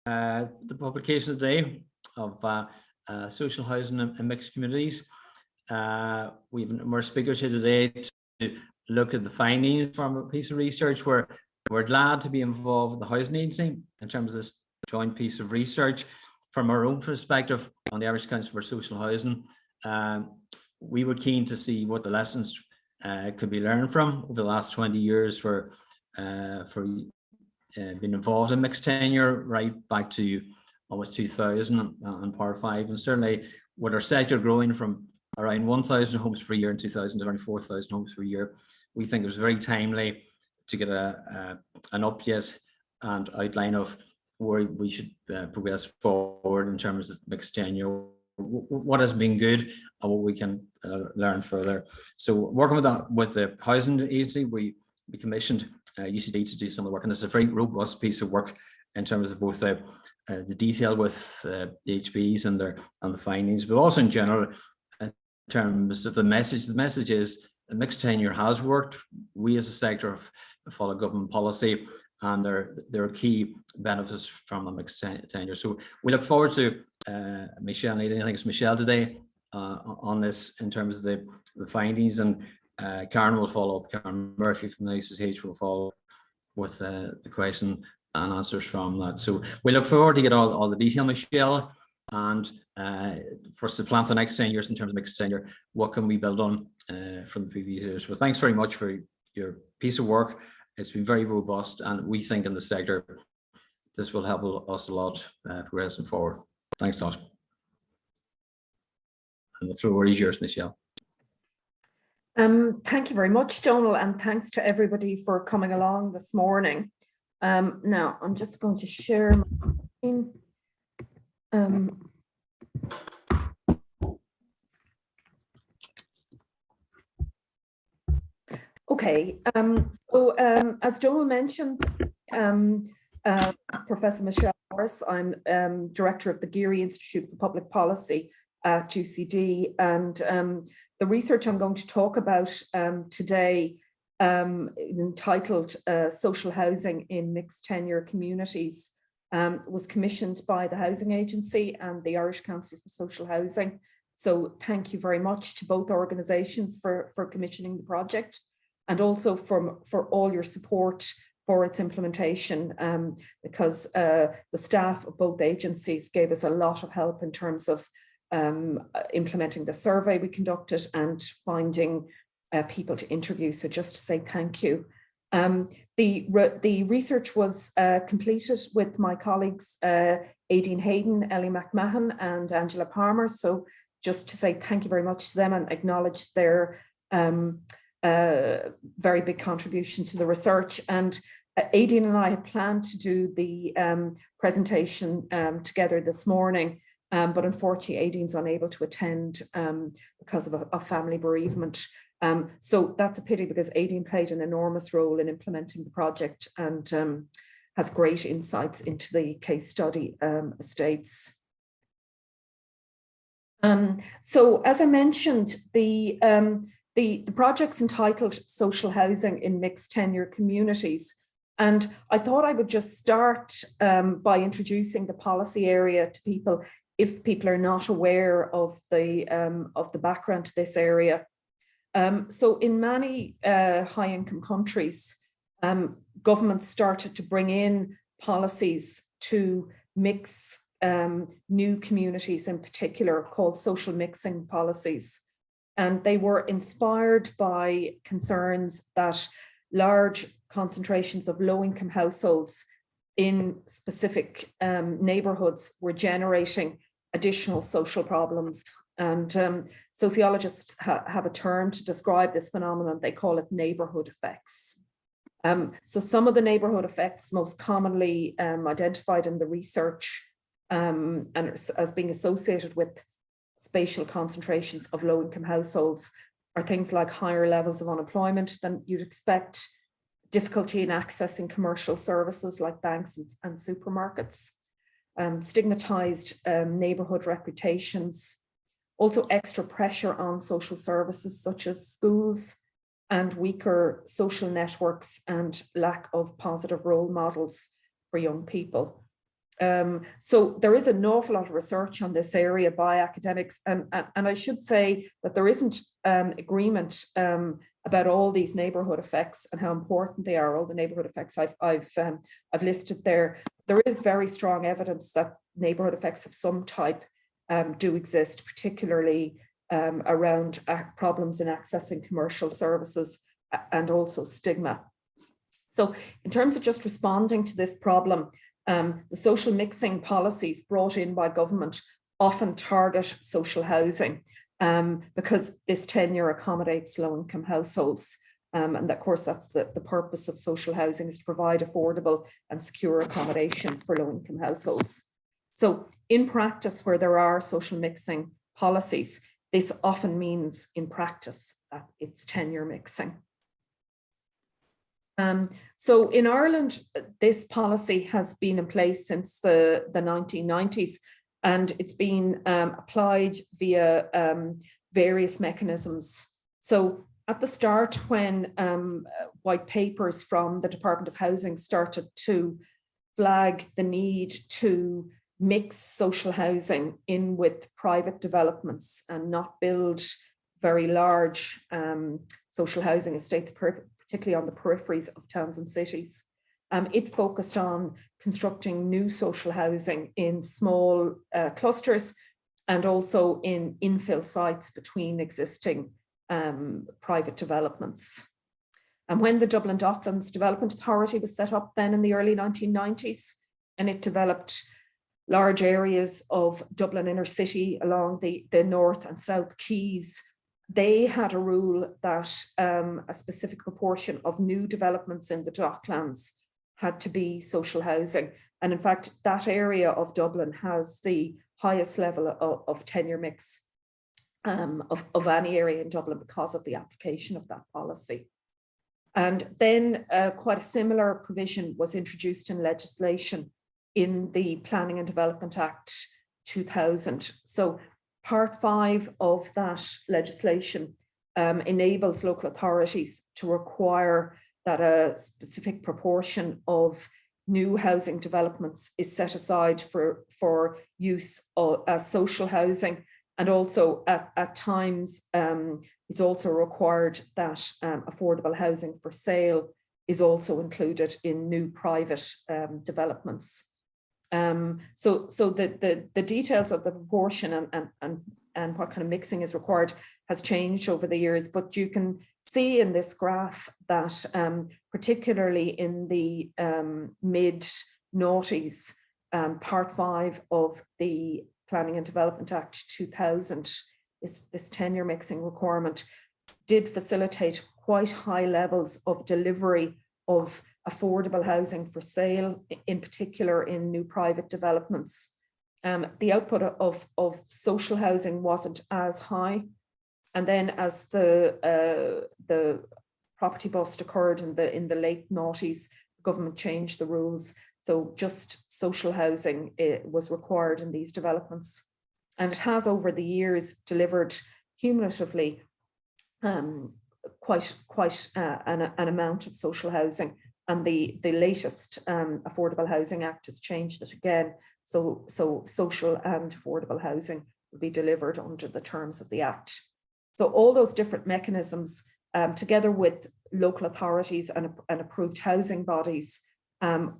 the publication today of social housing and mixed communities. We have more speakers here today to look at the findings from a piece of research where we're glad to be involved with the Housing Agency in terms of this joint piece of research. From our own perspective on the Irish Council for Social Housing, we were keen to see what the lessons could be learned from over the last 20 years for being involved in mixed tenure right back to almost 2000 and Power 5, and certainly with our sector growing from around 1,000 homes per year in 2000 to around 4,000 homes per year, we think it was very timely to get an update and outline of where we should progress forward in terms of mixed tenure, what has been good and what we can learn further. So working with the Housing Agency, we commissioned UCD to do some of the work, and it's a very robust piece of work in terms of both the detail with the AHBs and the findings, but also in general in terms of the message. The message is that mixed tenure has worked. We as a sector have followed government policy, and there are key benefits from a mixed tenure. So we look forward to Michelle and Aideen, I think it's Michelle today, on this in terms of the findings, and Karen will follow up. Karen Murphy from the ICSH will follow with the question and answers from that. So we look forward to get all the detail, Michelle, and for us to plan for the next 10 years in terms of mixed tenure, what can we build on from the previous years. Well, thanks very much for your piece of work. It's been very robust, and we think in the sector this will help us a lot progressing forward. Thanks a lot. And the floor is yours, Michelle. Thank you very much, Donal, and thanks to everybody for coming along this morning. Now, I'm just going to share my screen. Okay, so as Donal mentioned, Professor Michelle Norris, I'm Director of the Geary Institute for Public Policy at UCD, and the research I'm going to talk about today, entitled Social Housing in Mixed Tenure Communities, was commissioned by the Housing Agency and the Irish Council for Social Housing. So thank you very much to both organisations for commissioning the project, and also for all your support for its implementation, because the staff of both agencies gave us a lot of help in terms of implementing the survey we conducted and finding people to interview. So just to say thank you. The research was completed with my colleagues Aideen Hayden, Ellie McMahon and Angela Palmer. So just to say thank you very much to them and acknowledge their very big contribution to the research. And Aideen and I had planned to do the presentation together this morning, but unfortunately Aideen's unable to attend because of a family bereavement. So that's a pity, because Aideen played an enormous role in implementing the project and has great insights into the case study estates. So as I mentioned, the project's entitled Social Housing in Mixed Tenure Communities. And I thought I would just start by introducing the policy area to people, if people are not aware of the background to this area. So in many high-income countries, governments started to bring in policies to mix new communities, in particular, called social mixing policies. And they were inspired by concerns that large concentrations of low-income households in specific neighbourhoods were generating additional social problems. And sociologists have a term to describe this phenomenon. They call it neighbourhood effects. So some of the neighbourhood effects most commonly identified in the research and as being associated with spatial concentrations of low-income households are things like higher levels of unemployment than you'd expect, difficulty in accessing commercial services like banks and supermarkets, stigmatized neighbourhood reputations, also extra pressure on social services such as schools, and weaker social networks and lack of positive role models for young people. So there is an awful lot of research on this area by academics, and I should say that there isn't agreement about all these neighbourhood effects and how important they are. All the neighbourhood effects I've listed there. There is very strong evidence that neighbourhood effects of some type do exist, particularly around problems in accessing commercial services and also stigma. So in terms of just responding to this problem, the social mixing policies brought in by government often target social housing because this tenure accommodates low-income households. And of course, that's the purpose of social housing, is to provide affordable and secure accommodation for low-income households. So in practice, where there are social mixing policies, this often means in practice that it's tenure mixing. So in Ireland, this policy has been in place since the 1990s, and it's been applied via various mechanisms. So at the start, when white papers from the Department of Housing started to flag the need to mix social housing in with private developments and not build very large social housing estates, particularly on the peripheries of towns and cities. It focused on constructing new social housing in small clusters and also in infill sites between existing private developments. And when the Dublin Docklands Development Authority was set up then in the early 1990s, and it developed large areas of Dublin inner city along the north and south quays, they had a rule that a specific proportion of new developments in the Docklands had to be social housing. And in fact, that area of Dublin has the highest level of tenure mix of any area in Dublin because of the application of that policy. And then quite a similar provision was introduced in legislation in the Planning and Development Act 2000. So Part 5 of that legislation enables local authorities to require that a specific proportion of new housing developments is set aside for use as social housing. And also at times, it's also required that affordable housing for sale is also included in new private developments. So the details of the proportion and what kind of mixing is required has changed over the years, but you can see in this graph that particularly in the mid-noughties, Part 5 of the Planning and Development Act 2000, this tenure mixing requirement did facilitate quite high levels of delivery of affordable housing for sale, in particular in new private developments. The output of social housing wasn't as high. And then as the property bust occurred in the late noughties, the government changed the rules. So just social housing was required in these developments. And it has over the years delivered cumulatively quite an amount of social housing. And the latest Affordable Housing Act has changed it again. So social and affordable housing will be delivered under the terms of the Act. So all those different mechanisms, together with local authorities and approved housing bodies,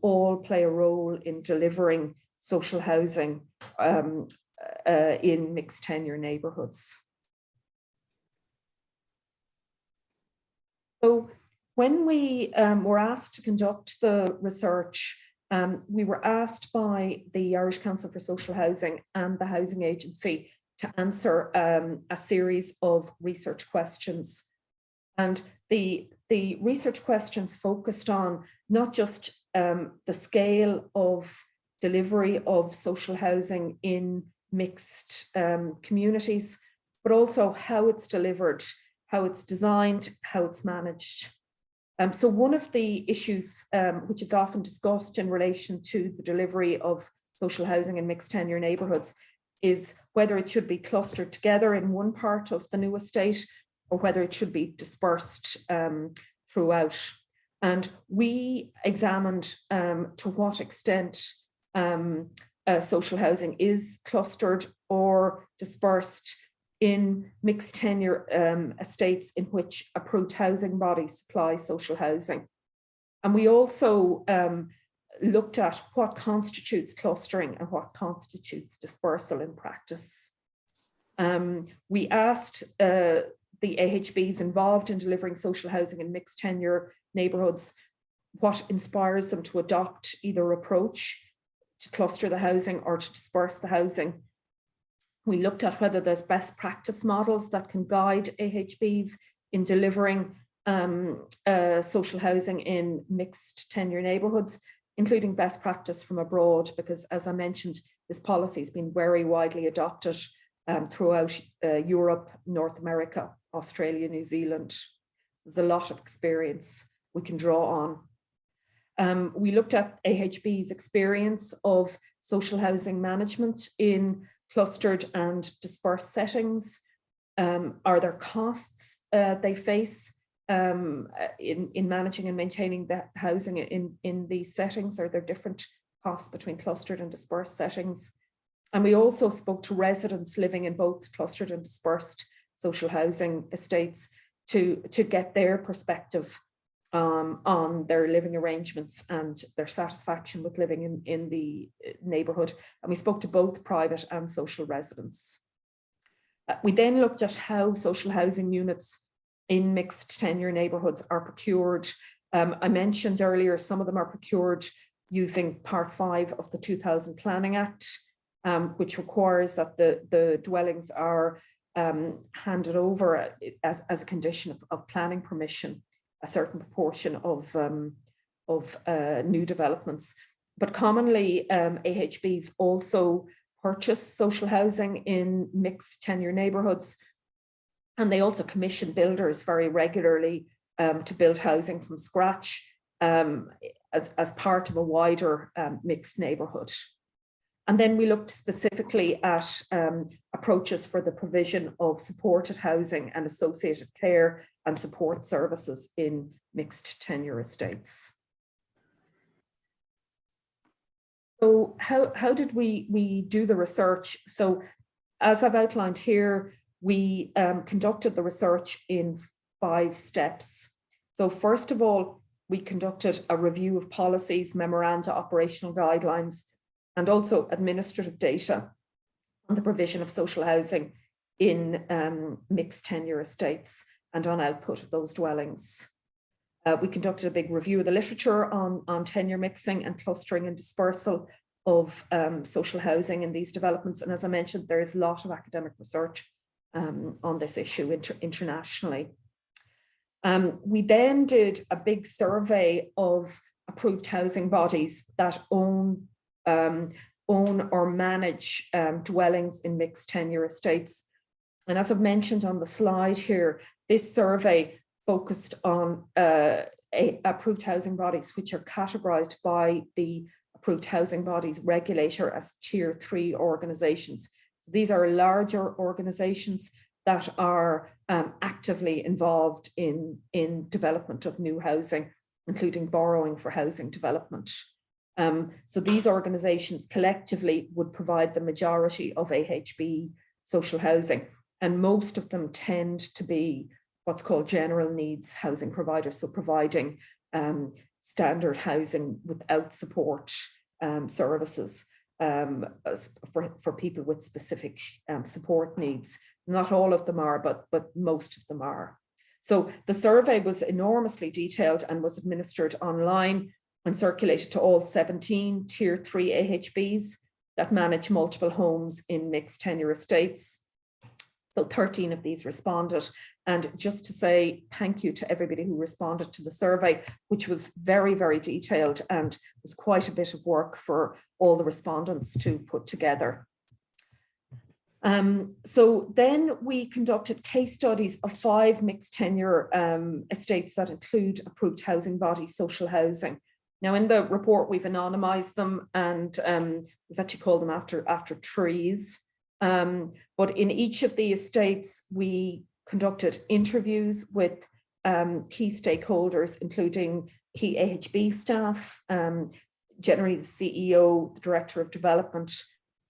all play a role in delivering social housing in mixed tenure neighbourhoods. So when we were asked to conduct the research, we were asked by the Irish Council for Social Housing and the Housing Agency to answer a series of research questions. And the research questions focused on not just the scale of delivery of social housing in mixed communities, but also how it's delivered, how it's designed, how it's managed. So one of the issues which is often discussed in relation to the delivery of social housing in mixed tenure neighbourhoods is whether it should be clustered together in one part of the new estate or whether it should be dispersed throughout. And we examined to what extent social housing is clustered or dispersed in mixed tenure estates in which approved housing bodies supply social housing. And we also looked at what constitutes clustering and what constitutes dispersal in practice. We asked the AHBs involved in delivering social housing in mixed tenure neighbourhoods what inspires them to adopt either approach to cluster the housing or to disperse the housing. We looked at whether there's best practice models that can guide AHBs in delivering social housing in mixed tenure neighbourhoods, including best practice from abroad, because as I mentioned, this policy has been very widely adopted throughout Europe, North America, Australia, New Zealand. There's a lot of experience we can draw on. We looked at AHB's experience of social housing management in clustered and dispersed settings. Are there costs they face in managing and maintaining the housing in these settings? Are there different costs between clustered and dispersed settings? And we also spoke to residents living in both clustered and dispersed social housing estates to get their perspective on their living arrangements and their satisfaction with living in the neighbourhood. And we spoke to both private and social residents. We then looked at how social housing units in mixed tenure neighbourhoods are procured. I mentioned earlier, some of them are procured using Part 5 of the 2000 Planning Act, which requires that the dwellings are handed over as a condition of planning permission, a certain proportion of new developments. But commonly, AHBs also purchase social housing in mixed tenure neighbourhoods, and they also commission builders very regularly to build housing from scratch as part of a wider mixed neighbourhood. And then we looked specifically at approaches for the provision of supported housing and associated care and support services in mixed tenure estates. So how did we do the research? So as I've outlined here, we conducted the research in 5 steps. So first of all, we conducted a review of policies, memoranda, operational guidelines, and also administrative data on the provision of social housing in mixed tenure estates and on output of those dwellings. We conducted a big review of the literature on tenure mixing and clustering and dispersal of social housing in these developments. And as I mentioned, there is a lot of academic research on this issue internationally. We then did a big survey of approved housing bodies that own or manage dwellings in mixed tenure estates. And as I've mentioned on the slide here, this survey focused on approved housing bodies, which are categorized by the approved housing bodies regulator as tier 3 organizations. So these are larger organizations that are actively involved in development of new housing, including borrowing for housing development. So these organizations collectively would provide the majority of AHB social housing, and most of them tend to be what's called general needs housing providers, so providing standard housing without support services for people with specific support needs. Not all of them are, but most of them are. So the survey was enormously detailed and was administered online and circulated to all 17 tier 3 AHBs that manage multiple homes in mixed tenure estates. So 13 of these responded. And just to say thank you to everybody who responded to the survey, which was very, very detailed and was quite a bit of work for all the respondents to put together. So then we conducted case studies of 5 mixed tenure estates that include approved housing body social housing. Now in the report, we've anonymized them and we've actually called them after trees. But in each of the estates, we conducted interviews with key stakeholders, including key AHB staff, generally the CEO, the Director of Development,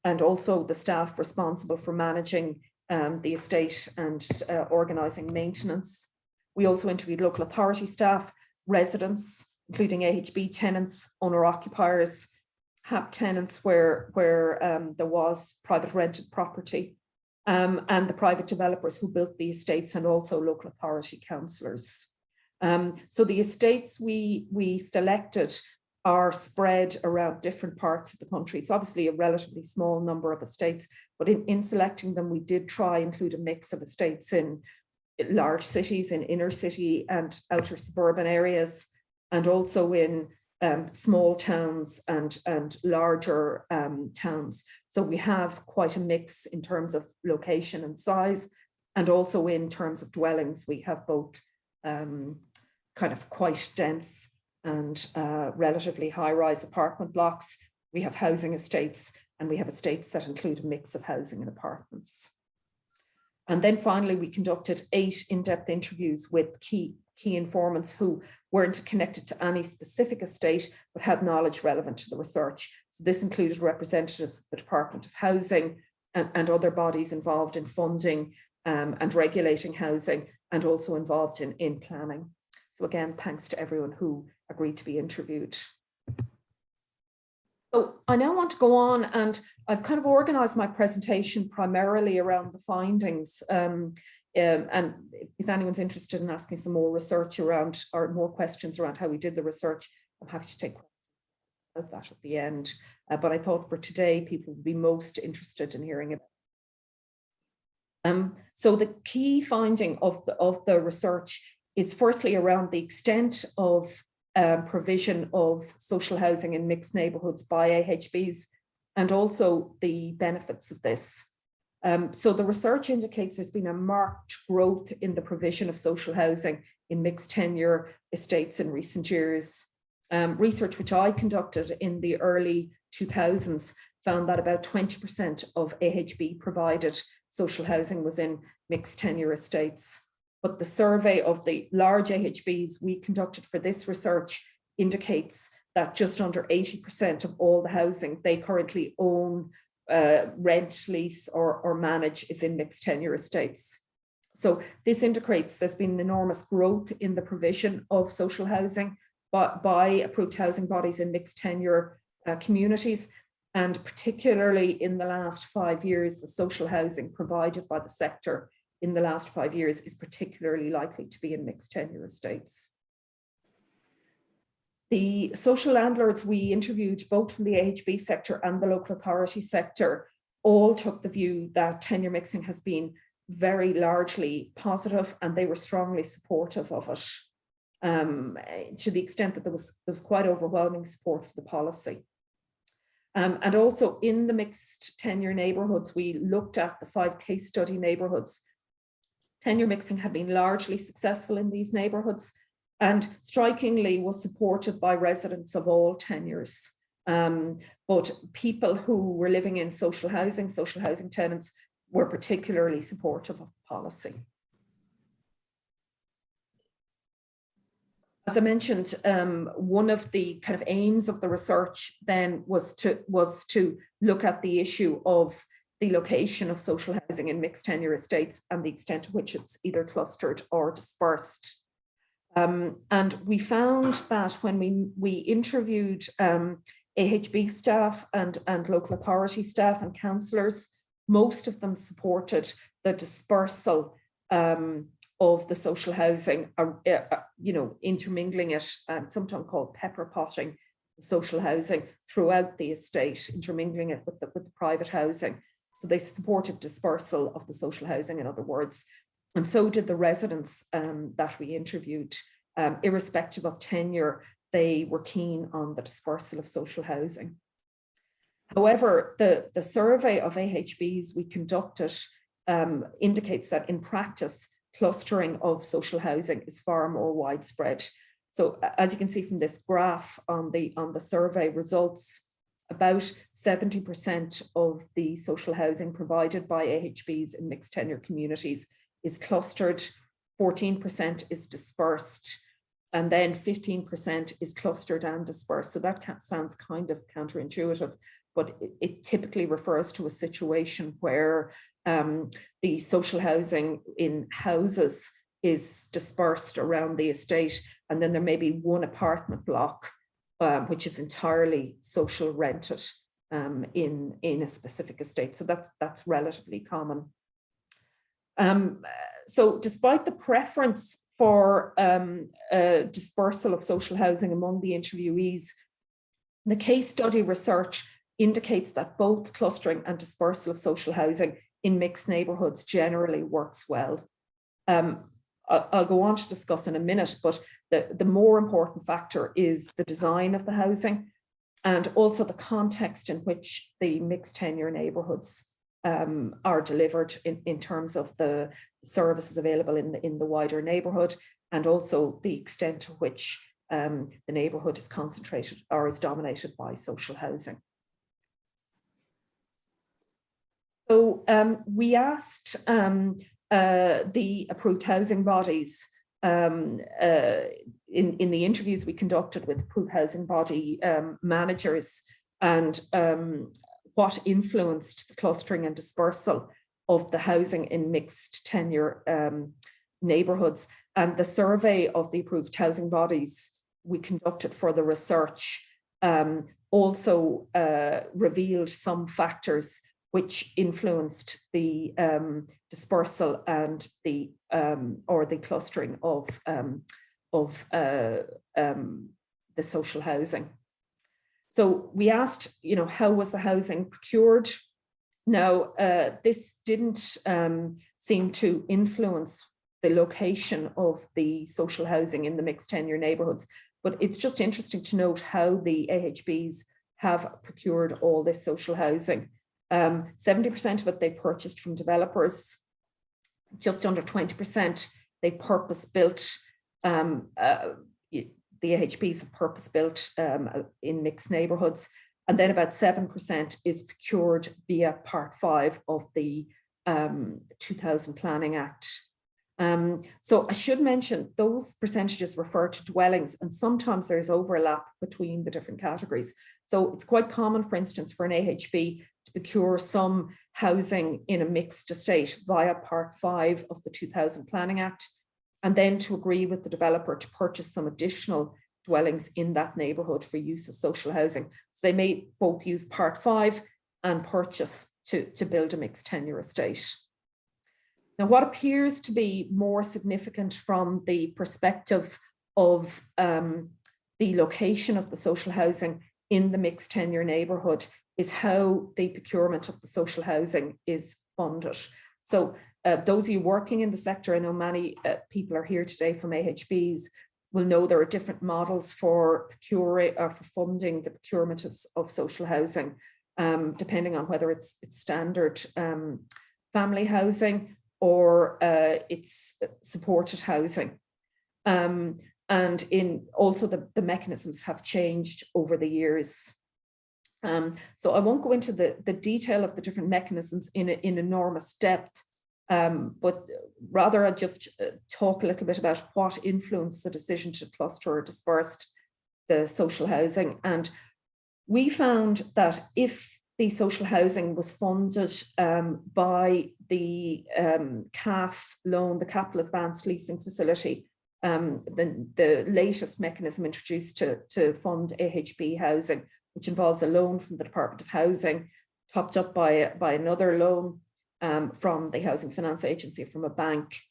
and also the staff responsible for managing the estate and organising maintenance. We also interviewed local authority staff, residents, including AHB tenants, owner-occupiers, HAP tenants where there was private rented property, and the private developers who built the estates, and also local authority councillors. So the estates we selected are spread around different parts of the country. It's obviously a relatively small number of estates, but in selecting them, we did try include a mix of estates in large cities, in inner city and outer suburban areas, and also in small towns and larger towns. So we have quite a mix in terms of location and size, and also in terms of dwellings. We have both kind of quite dense and relatively high-rise apartment blocks. We have housing estates, and we have estates that include a mix of housing and apartments. And then finally, we conducted 8 in-depth interviews with key informants who weren't connected to any specific estate, but had knowledge relevant to the research. So this included representatives of the Department of Housing and other bodies involved in funding and regulating housing, and also involved in planning. So again, thanks to everyone who agreed to be interviewed. So I now want to go on, and I've kind of organised my presentation primarily around the findings. And if anyone's interested in asking some more research around, or more questions around how we did the research, I'm happy to take questions about that at the end. But I thought for today, people would be most interested in hearing about. So the key finding of the research is firstly around the extent of provision of social housing in mixed neighbourhoods by AHBs, and also the benefits of this. So the research indicates there's been a marked growth in the provision of social housing in mixed tenure estates in recent years. Research which I conducted in the early 2000s found that about 20% of AHB provided social housing was in mixed tenure estates. But the survey of the large AHBs we conducted for this research indicates that just under 80% of all the housing they currently own, rent, lease, or manage is in mixed tenure estates. So this indicates there's been enormous growth in the provision of social housing by approved housing bodies in mixed tenure communities. And particularly in the last 5 years, the social housing provided by the sector in the last 5 years is particularly likely to be in mixed tenure estates. The social landlords we interviewed, both from the AHB sector and the local authority sector, all took the view that tenure mixing has been very largely positive, and they were strongly supportive of it, to the extent that there was quite overwhelming support for the policy. And also in the mixed tenure neighbourhoods, we looked at the 5 case study neighbourhoods. Tenure mixing had been largely successful in these neighbourhoods, and strikingly was supported by residents of all tenures. But people who were living in social housing tenants, were particularly supportive of the policy. As I mentioned, one of the kind of aims of the research then was to look at the issue of the location of social housing in mixed tenure estates and the extent to which it's either clustered or dispersed. And we found that when we interviewed AHB staff and local authority staff and councillors, most of them supported the dispersal of the social housing, intermingling it, sometimes called pepper potting social housing throughout the estate, intermingling it with the private housing. So they supported dispersal of the social housing, in other words. And so did the residents that we interviewed. Irrespective of tenure, they were keen on the dispersal of social housing. However, the survey of AHBs we conducted indicates that in practice, clustering of social housing is far more widespread. So as you can see from this graph on the survey results, about 70% of the social housing provided by AHBs in mixed tenure communities is clustered, 14% is dispersed, and then 15% is clustered and dispersed. So that sounds kind of counterintuitive, but it typically refers to a situation where the social housing in houses is dispersed around the estate, and then there may be one apartment block which is entirely social rented in a specific estate. So that's relatively common. So despite the preference for dispersal of social housing among the interviewees, the case study research indicates that both clustering and dispersal of social housing in mixed neighbourhoods generally works well. I'll go on to discuss in a minute, but the more important factor is the design of the housing and also the context in which the mixed tenure neighbourhoods are delivered in terms of the services available in the wider neighbourhood, and also the extent to which the neighbourhood is concentrated or is dominated by social housing. So we asked the approved housing bodies in the interviews we conducted with approved housing body managers, and what influenced the clustering and dispersal of the housing in mixed tenure neighbourhoods. And the survey of the approved housing bodies we conducted for the research also revealed some factors which influenced the dispersal and the clustering of the social housing. So we asked, how was the housing procured? Now, this didn't seem to influence the location of the social housing in the mixed tenure neighbourhoods, but it's just interesting to note how the AHBs have procured all this social housing. 70% of it they purchased from developers, just under 20% they purpose-built. The AHBs have purpose-built in mixed neighbourhoods, and then about 7% is procured via Part 5 of the 2000 Planning Act. So I should mention those percentages refer to dwellings, and sometimes there's overlap between the different categories. So it's quite common, for instance, for an AHB to procure some housing in a mixed estate via Part 5 of the 2000 Planning Act, and then to agree with the developer to purchase some additional dwellings in that neighbourhood for use as social housing. So they may both use Part 5 and purchase to build a mixed tenure estate. Now, what appears to be more significant from the perspective of the location of the social housing in the mixed tenure neighbourhood is how the procurement of the social housing is funded. So those of you working in the sector, I know many people are here today from AHBs, will know there are different models for procuring or for funding the procurement of social housing, depending on whether it's standard family housing or it's supported housing. And also the mechanisms have changed over the years. So I won't go into the detail of the different mechanisms in enormous depth, but rather I'll just talk a little bit about what influenced the decision to cluster or disperse the social housing. And we found that if the social housing was funded by the CAF loan, the Capital Advanced Leasing Facility, the latest mechanism introduced to fund AHB housing, which involves a loan from the Department of Housing, topped up by another loan from the Housing Finance Agency, from a bank,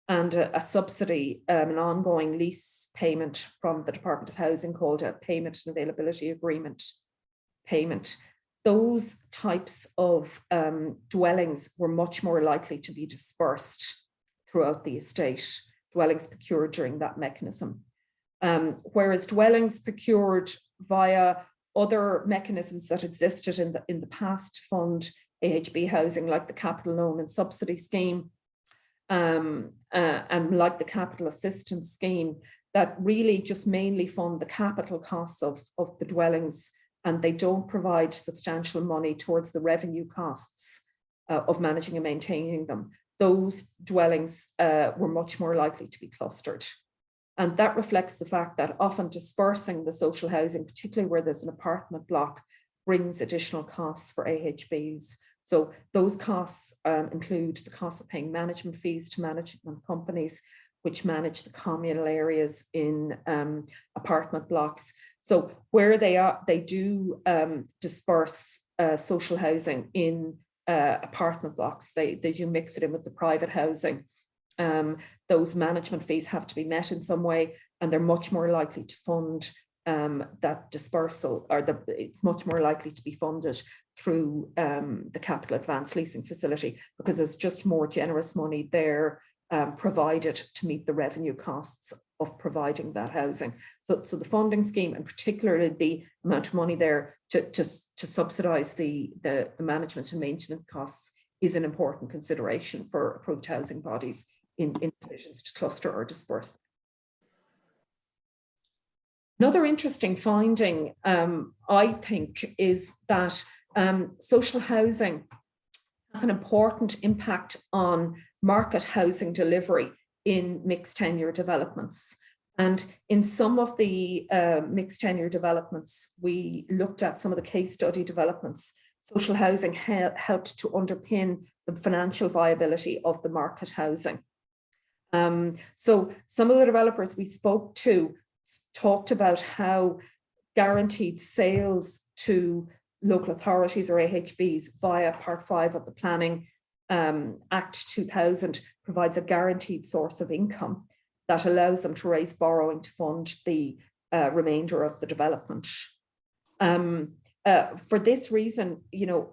and a subsidy, an ongoing lease payment from the Department of Housing called a Payment and Availability Agreement payment. Those types of dwellings were much more likely to be dispersed throughout the estate, dwellings procured during that mechanism. Whereas dwellings procured via other mechanisms that existed in the past to fund AHB housing, like the Capital Loan and Subsidy Scheme, and like the Capital Assistance Scheme, that really just mainly fund the capital costs of the dwellings, and they don't provide substantial money towards the revenue costs of managing and maintaining them. Those dwellings were much more likely to be clustered. And that reflects the fact that often dispersing the social housing, particularly where there's an apartment block, brings additional costs for AHBs. So those costs include the cost of paying management fees to management companies which manage the communal areas in apartment blocks. So where they do disperse social housing in apartment blocks, they do mix it in with the private housing. Those management fees have to be met in some way, and they're much more likely to fund that dispersal, or it's much more likely to be funded through the capital advance leasing facility, because there's just more generous money there provided to meet the revenue costs of providing that housing. So the funding scheme, and particularly the amount of money there to subsidise the management and maintenance costs, is an important consideration for approved housing bodies in decisions to cluster or disperse. Another interesting finding, I think, is that social housing has an important impact on market housing delivery in mixed tenure developments. And in some of the mixed tenure developments, we looked at some of the case study developments. Social housing helped to underpin the financial viability of the market housing. So some of the developers we spoke to talked about how guaranteed sales to local authorities or AHBs via Part 5 of the Planning Act 2000 provides a guaranteed source of income that allows them to raise borrowing to fund the remainder of the development. For this reason,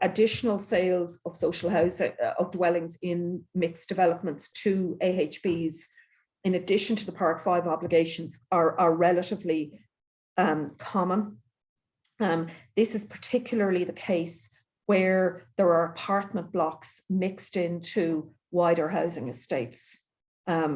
additional sales of social housing, of dwellings in mixed developments to AHBs, in addition to the Part 5 obligations, are relatively common. This is particularly the case where there are apartment blocks mixed into wider housing estates.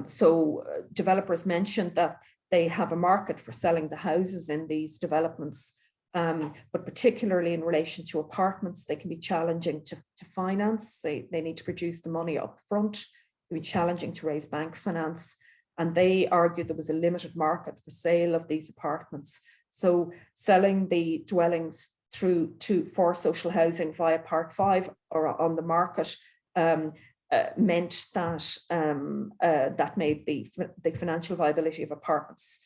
So developers mentioned that they have a market for selling the houses in these developments, but particularly in relation to apartments, they can be challenging to finance. They need to produce the money up front. It can be challenging to raise bank finance. And they argued there was a limited market for sale of these apartments. So selling the dwellings for social housing via Part 5 or on the market meant that that made the financial viability of apartments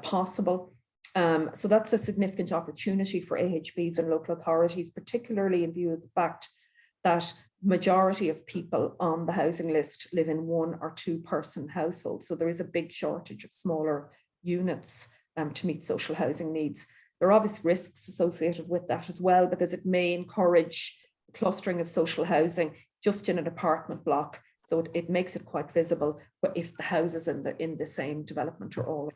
possible. So that's a significant opportunity for AHBs and local authorities, particularly in view of the fact that majority of people on the housing list live in 1 or 2 person households. So there is a big shortage of smaller units to meet social housing needs. There are obvious risks associated with that as well, because it may encourage clustering of social housing just in an apartment block. So it makes it quite visible if the houses in the same development are all.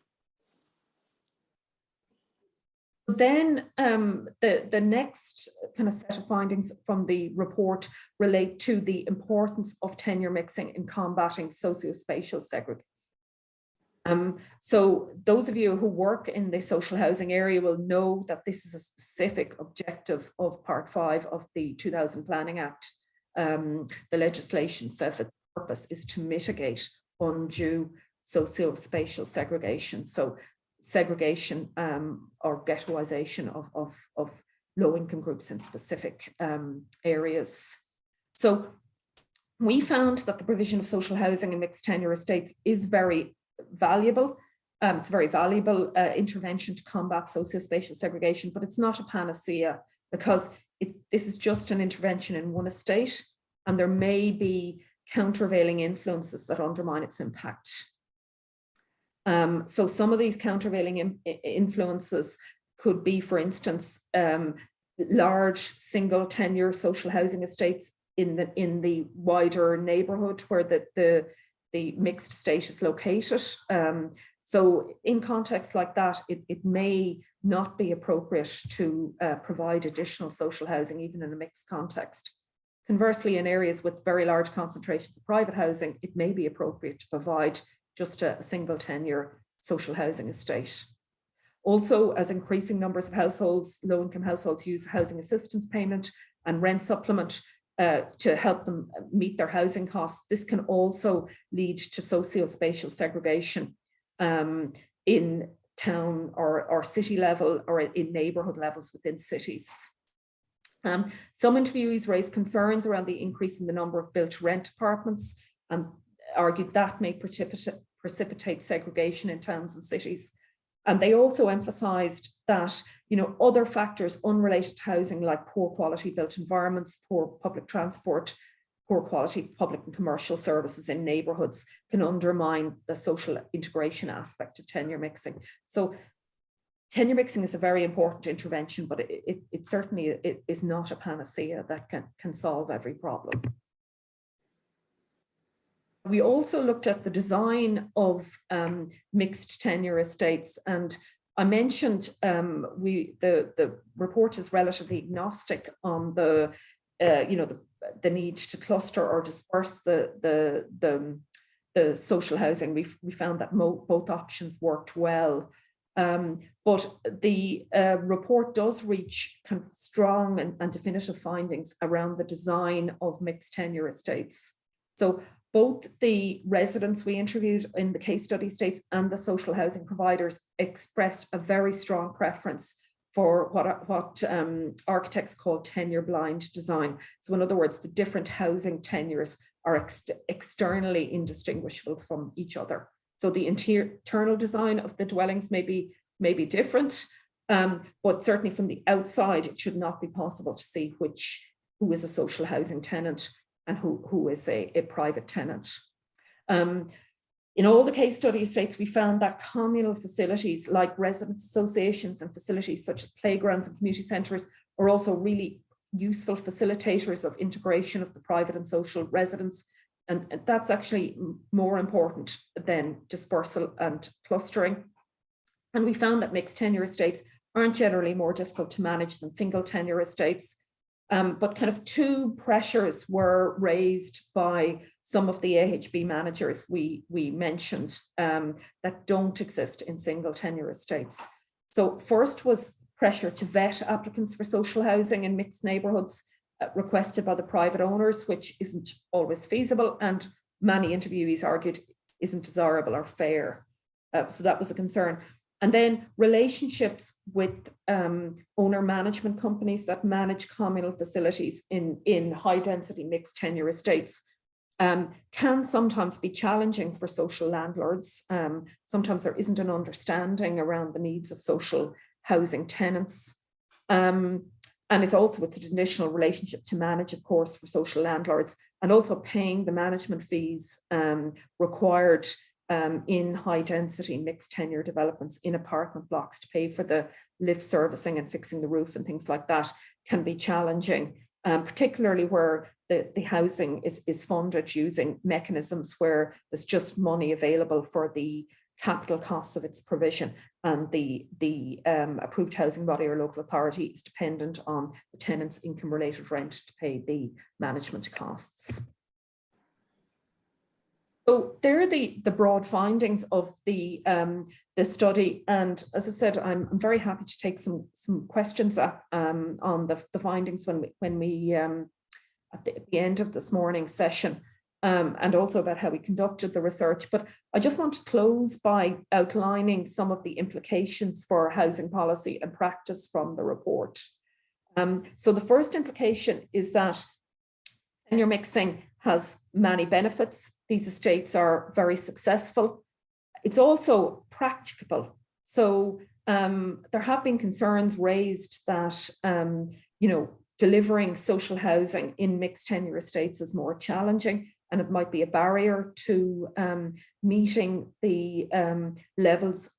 Then the next kind of set of findings from the report relate to the importance of tenure mixing in combating socio-spatial segregation. So those of you who work in the social housing area will know that this is a specific objective of Part 5 of the 2000 Planning Act. The legislation says that the purpose is to mitigate undue socio-spatial segregation. So segregation or ghettoization of low-income groups in specific areas. So we found that the provision of social housing in mixed tenure estates is very valuable. It's a very valuable intervention to combat socio-spatial segregation, but it's not a panacea, because this is just an intervention in one estate, and there may be countervailing influences that undermine its impact. So some of these countervailing influences could be, for instance, large single tenure social housing estates in the wider neighbourhood where the mixed estate is located. So in contexts like that, it may not be appropriate to provide additional social housing, even in a mixed context. Conversely, in areas with very large concentrations of private housing, it may be appropriate to provide just a single tenure social housing estate. Also, as increasing numbers of households, low-income households, use housing assistance payment and rent supplement to help them meet their housing costs, this can also lead to socio-spatial segregation. in town or city level or in neighbourhood levels within cities. Some interviewees raised concerns around the increase in the number of built-to-rent apartments and argued that may precipitate segregation in towns and cities. And they also emphasised that, you know, other factors unrelated to housing, like poor quality built environments, poor public transport, poor quality public and commercial services in neighbourhoods, can undermine the social integration aspect of tenure mixing. So tenure mixing is a very important intervention, but it certainly is not a panacea that can solve every problem. We also looked at the design of mixed tenure estates, and I mentioned the report is relatively agnostic on the need to cluster or disperse the social housing. We found that both options worked well. But the report does reach kind of strong and definitive findings around the design of mixed tenure estates. So both the residents we interviewed in the case study estates and the social housing providers expressed a very strong preference for what architects call tenure blind design. So in other words, the different housing tenures are externally indistinguishable from each other. So the internal design of the dwellings may be different, but certainly from the outside, it should not be possible to see who is a social housing tenant and who is a private tenant. In all the case study estates, we found that communal facilities like residence associations and facilities such as playgrounds and community centres are also really useful facilitators of integration of the private and social residents. And that's actually more important than dispersal and clustering. And we found that mixed tenure estates aren't generally more difficult to manage than single tenure estates. But kind of two pressures were raised by some of the AHB managers we mentioned that don't exist in single tenure estates. So first was pressure to vet applicants for social housing in mixed neighbourhoods requested by the private owners, which isn't always feasible, and many interviewees argued isn't desirable or fair. So that was a concern. And then relationships with owner management companies that manage communal facilities in high density mixed tenure estates can sometimes be challenging for social landlords. Sometimes there isn't an understanding around the needs of social housing tenants. And it's an additional relationship to manage, of course, for social landlords, and also paying the management fees required in high density mixed tenure developments in apartment blocks to pay for the lift servicing and fixing the roof and things like that can be challenging, particularly where the housing is funded using mechanisms where there's just money available for the capital costs of its provision, and the approved housing body or local authority is dependent on the tenant's income related rent to pay the management costs. So there are the broad findings of the study, and as I said, I'm very happy to take some questions up on the findings when we at the end of this morning's session, and also about how we conducted the research. But I just want to close by outlining some of the implications for housing policy and practice from the report. So the first implication is that tenure mixing has many benefits. These estates are very successful. It's also practicable. So there have been concerns raised that delivering social housing in mixed tenure estates is more challenging, and it might be a barrier to meeting the levels,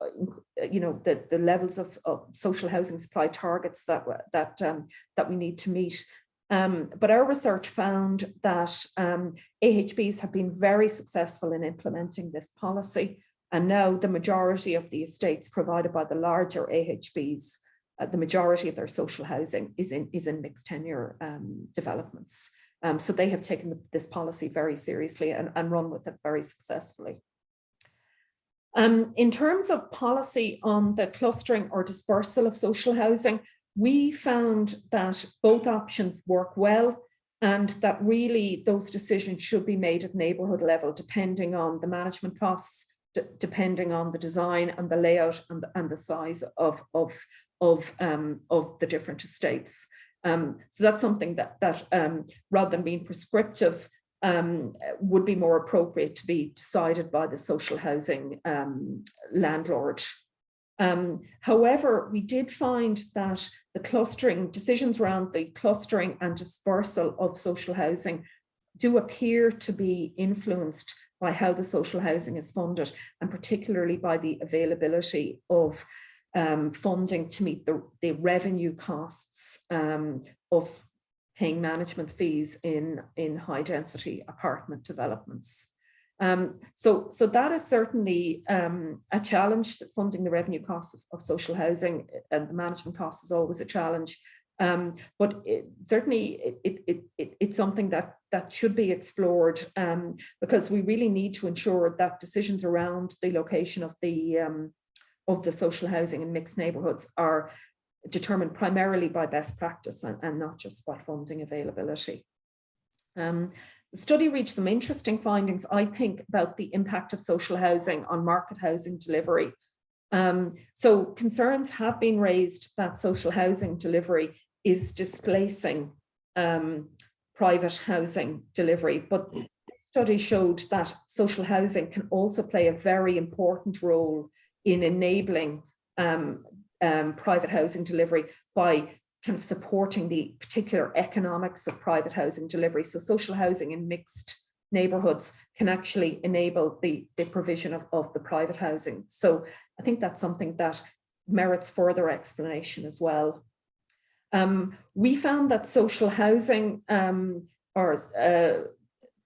the levels of social housing supply targets that we need to meet. But our research found that AHBs have been very successful in implementing this policy, and now the majority of the estates provided by the larger AHBs, the majority of their social housing is in mixed tenure developments. So they have taken this policy very seriously and run with it very successfully. In terms of policy on the clustering or dispersal of social housing, we found that both options work well, and that really those decisions should be made at neighbourhood level, depending on the management costs depending on the design and the layout and the size of the different estates. So that's something that rather than being prescriptive, would be more appropriate to be decided by the social housing landlord. However, we did find that the clustering, decisions around the clustering and dispersal of social housing do appear to be influenced by how the social housing is funded, and particularly by the availability of funding to meet the revenue costs of paying management fees in high density apartment developments. So that is certainly a challenge, funding the revenue costs of social housing, and the management costs is always a challenge. But it's something that should be explored, because we really need to ensure that decisions around the location of the social housing in mixed neighbourhoods are determined primarily by best practice and not just by funding availability. The study reached some interesting findings, I think, about the impact of social housing on market housing delivery. So concerns have been raised that social housing delivery is displacing private housing delivery, but this study showed that social housing can also play a very important role in enabling private housing delivery by kind of supporting the particular economics of private housing delivery. So social housing in mixed neighbourhoods can actually enable the provision of the private housing. So I think that's something that merits further explanation as well. We found that social housing or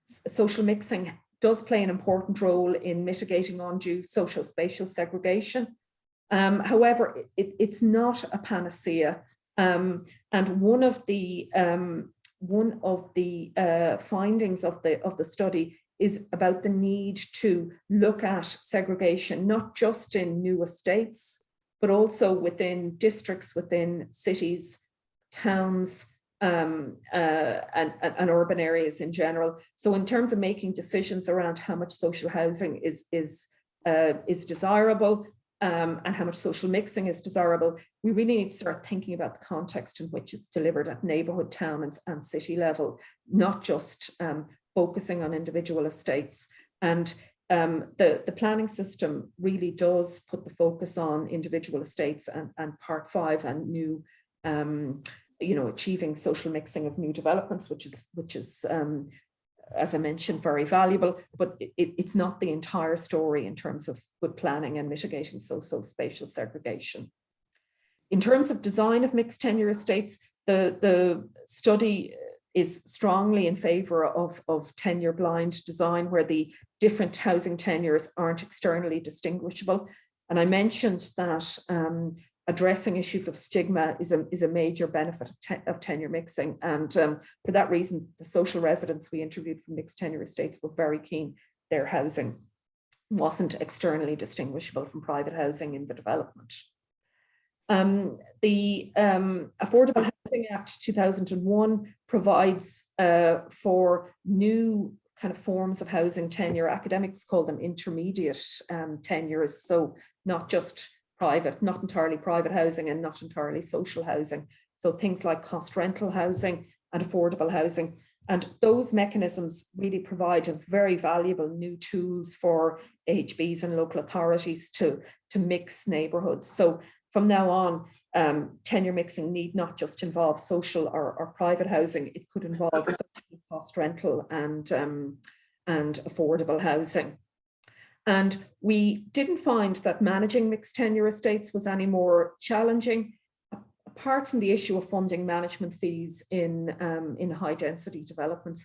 social mixing does play an important role in mitigating undue socio-spatial segregation. However, it's not a panacea. And one of the findings of the study is about the need to look at segregation, not just in new estates, but also within districts, within cities, towns, and urban areas in general. So in terms of making decisions around how much social housing is desirable, and how much social mixing is desirable, we really need to start thinking about the context in which it's delivered at neighbourhood, town and city level, not just focusing on individual estates. And the planning system really does put the focus on individual estates and Part 5 and new, achieving social mixing of new developments, which is as I mentioned, very valuable, but it's not the entire story in terms of good planning and mitigating socio-spatial segregation. In terms of design of mixed tenure estates, the study is strongly in favour of tenure blind design, where the different housing tenures aren't externally distinguishable. And I mentioned that addressing issues of stigma is a major benefit of tenure mixing. And for that reason, the social residents we interviewed from mixed tenure estates were very keen their housing wasn't externally distinguishable from private housing in the development. The Affordable Housing Act 2001 provides for new kind of forms of housing tenure. Academics call them intermediate tenures, so not just private, not entirely private housing and not entirely social housing. So things like cost rental housing and affordable housing. And those mechanisms really provide a very valuable new tools for AHBs and local authorities to mix neighbourhoods. So from now on, tenure mixing need not just involve social or private housing, it could involve cost rental and affordable housing. And we didn't find that managing mixed tenure estates was any more challenging, apart from the issue of funding management fees in high density developments,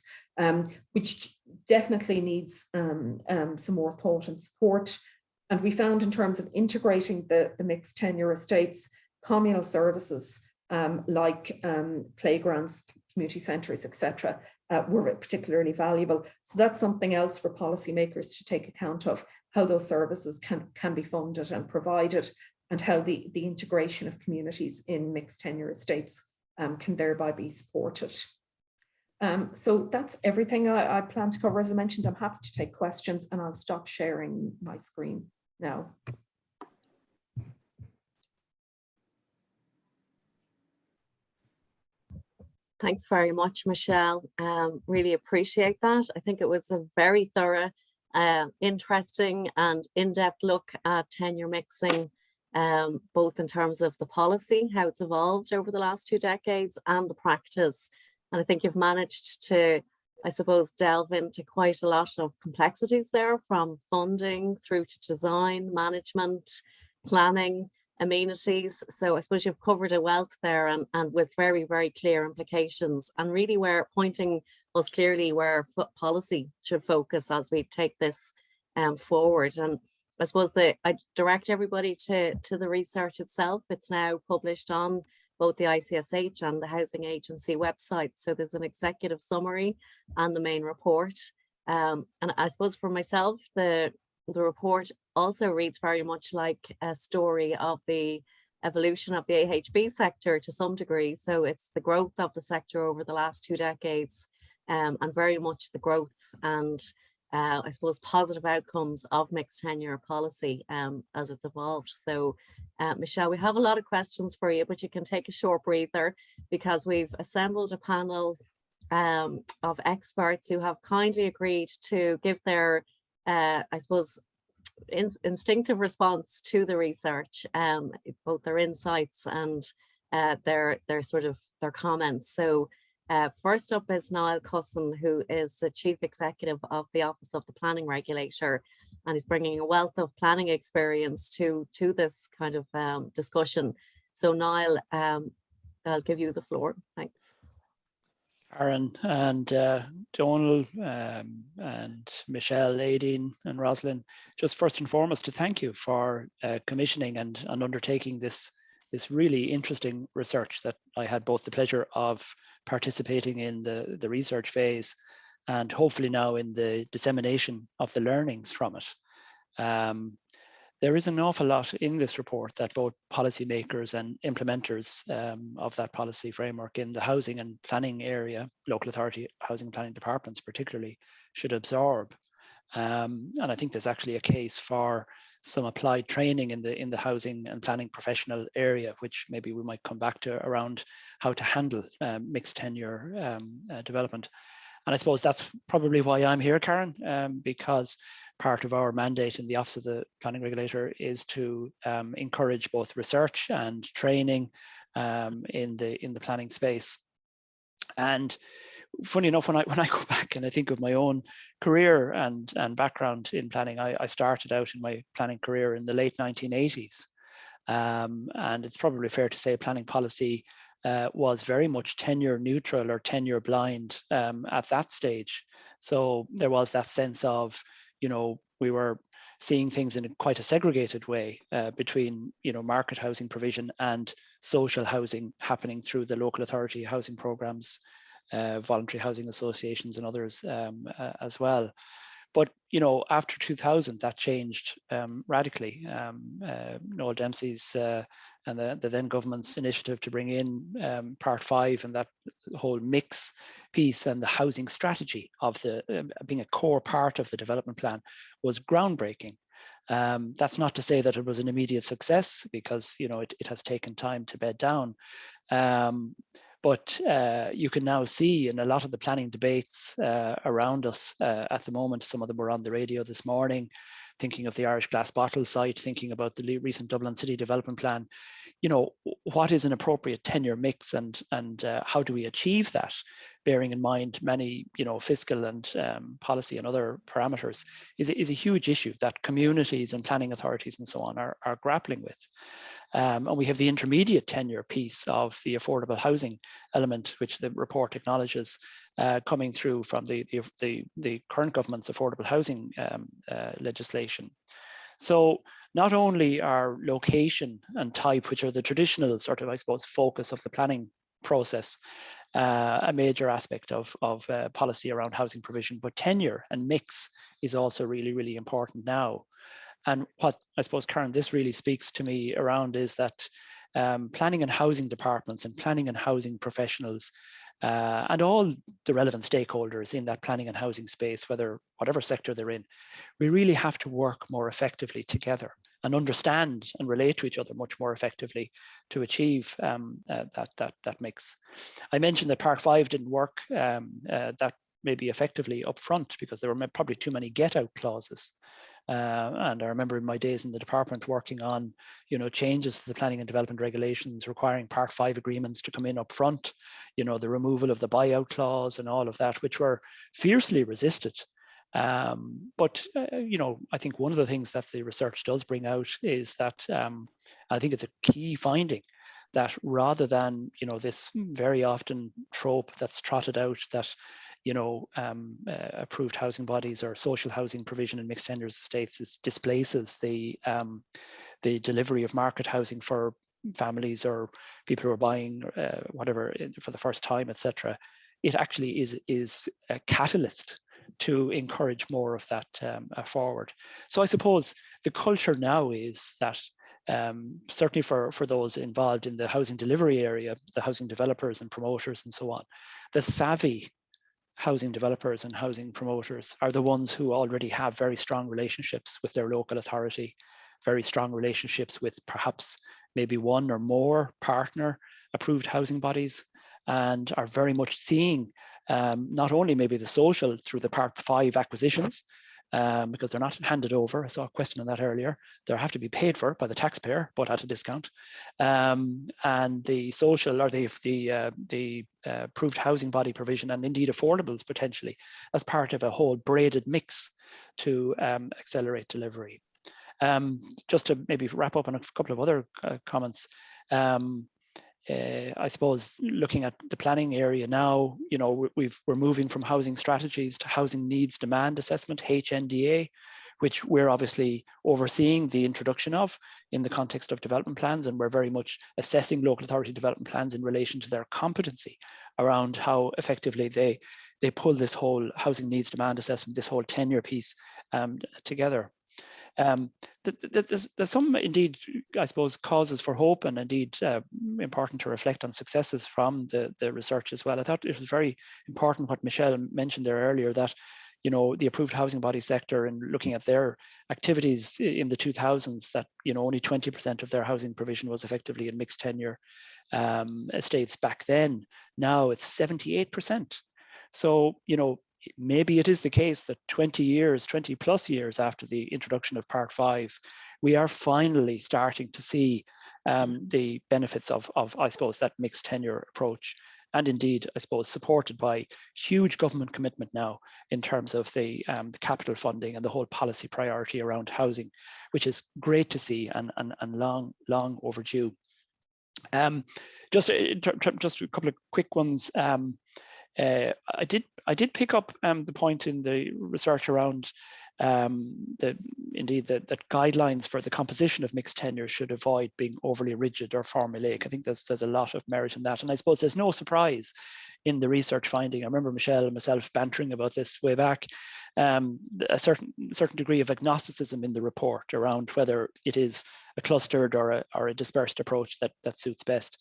which definitely needs some more thought and support. And we found in terms of integrating the mixed tenure estates, communal services like playgrounds, community centres, etc., were particularly valuable. So that's something else for policymakers to take account of, how those services can be funded and provided, and how the integration of communities in mixed tenure estates can thereby be supported. So that's everything I plan to cover. As I mentioned, I'm happy to take questions, and I'll stop sharing my screen now. Thanks very much, Michelle. Really appreciate that. I think it was a very thorough, interesting and in-depth look at tenure mixing, both in terms of the policy, how it's evolved over the last 2 decades, and the practice. And I think you've managed to, I suppose, delve into quite a lot of complexities there, from funding through to design, management, planning, amenities. So I suppose you've covered a wealth there, and with very, very clear implications, and really where pointing us clearly where policy should focus as we take this forward. And I suppose I direct everybody to the research itself. It's now published on both the ICSH and the Housing Agency website. So there's an executive summary and the main report. And I suppose for myself, the report also reads very much like a story of the evolution of the AHB sector to some degree. So it's the growth of the sector over the last 2 decades, and very much the growth and I suppose positive outcomes of mixed tenure policy as it's evolved. So Michelle, we have a lot of questions for you, but you can take a short breather, because we've assembled a panel of experts who have kindly agreed to give their I suppose instinctive response to the research, both their insights and their comments. So first up is Niall Cusson, who is the Chief Executive of the Office of the Planning Regulator, and he's bringing a wealth of planning experience to this kind of discussion. So Niall, I'll give you the floor. Thanks. Karen and Donal and Michelle, Aideen and Rosalind, just first and foremost to thank you for commissioning and undertaking this really interesting research that I had both the pleasure of participating in the research phase, and hopefully now in the dissemination of the learnings from it. There is an awful lot in this report that both policymakers and implementers of that policy framework in the housing and planning area, local authority housing and planning departments particularly, should absorb. And I think there's actually a case for some applied training in the housing and planning professional area, which maybe we might come back to, around how to handle mixed tenure development. And I suppose that's probably why I'm here, Karen, because part of our mandate in the Office of the Planning Regulator is to encourage both research and training in the planning space. And funny enough, when I go back and I think of my own career and background in planning, I started out in my planning career in the late 1980s. And it's probably fair to say planning policy was very much tenure neutral or tenure blind at that stage. So there was that sense of, we were seeing things in quite a segregated way between, market housing provision and social housing happening through the local authority housing programs, voluntary housing associations and others as well. But, after 2000, that changed radically. Noel Dempsey's and the then government's initiative to bring in Part 5 and that whole mix piece and the housing strategy of being a core part of the development plan was groundbreaking. That's not to say that it was an immediate success, because it has taken time to bed down. But you can now see in a lot of the planning debates around us at the moment, some of them were on the radio this morning, thinking of the Irish Glass Bottle site, thinking about the recent Dublin City Development Plan, what is an appropriate tenure mix and how do we achieve that, bearing in mind many, fiscal and policy and other parameters, is a huge issue that communities and planning authorities and so on are grappling with. And we have the intermediate tenure piece of the affordable housing element, which the report acknowledges, coming through from the current government's affordable housing legislation. So not only are location and type, which are the traditional sort of, I suppose, focus of the planning process, a major aspect of policy around housing provision, but tenure and mix is also really, really important now. And what I suppose, Karen, this really speaks to me around is that planning and housing departments and planning and housing professionals and all the relevant stakeholders in that planning and housing space, whatever sector they're in, we really have to work more effectively together and understand and relate to each other much more effectively to achieve that mix. I mentioned that Part 5 didn't work that maybe effectively up front because there were probably too many get-out clauses. And I remember in my days in the department working on, changes to the planning and development regulations requiring Part 5 agreements to come in up front, the removal of the buyout clause and all of that, which were fiercely resisted. But I think one of the things that the research does bring out is that I think it's a key finding that rather than this very often trope that's trotted out that approved housing bodies or social housing provision in mixed tenure estates displaces the delivery of market housing for families or people who are buying whatever for the first time, etc. It actually is a catalyst to encourage more of that forward. So I suppose the culture now is that certainly for those involved in the housing delivery area, the housing developers and promoters and so on, the savvy housing developers and housing promoters are the ones who already have very strong relationships with their local authority, very strong relationships with perhaps maybe one or more partner approved housing bodies, and are very much seeing not only maybe the social through the Part 5 acquisitions, because they're not handed over. I saw a question on that earlier. They have to be paid for by the taxpayer, but at a discount. And the social or the approved housing body provision, and indeed affordables potentially, as part of a whole braided mix to accelerate delivery. Just to maybe wrap up on a couple of other comments. I suppose looking at the planning area now, we're moving from housing strategies to housing needs demand assessment, HNDA, which we're obviously overseeing the introduction of in the context of development plans, and we're very much assessing local authority development plans in relation to their competency around how effectively they pull this whole housing needs demand assessment, this whole tenure piece together. There's some indeed, I suppose, causes for hope, and indeed important to reflect on successes from the research as well. I thought it was very important what Michelle mentioned there earlier, that the approved housing body sector, and looking at their activities in the 2000s, that only 20% of their housing provision was effectively in mixed tenure estates back then. Now it's 78%. So maybe it is the case that 20 plus years after the introduction of Part 5, we are finally starting to see the benefits of, I suppose, that mixed tenure approach. And indeed, I suppose, supported by huge government commitment now in terms of the capital funding and the whole policy priority around housing, which is great to see and long overdue. Just a couple of quick ones. I did pick up the point in the research around that guidelines for the composition of mixed tenure should avoid being overly rigid or formulaic. I think there's a lot of merit in that, and I suppose there's no surprise in the research finding. I remember Michelle and myself bantering about this way back. A certain degree of agnosticism in the report around whether it is a clustered or a dispersed approach that suits best.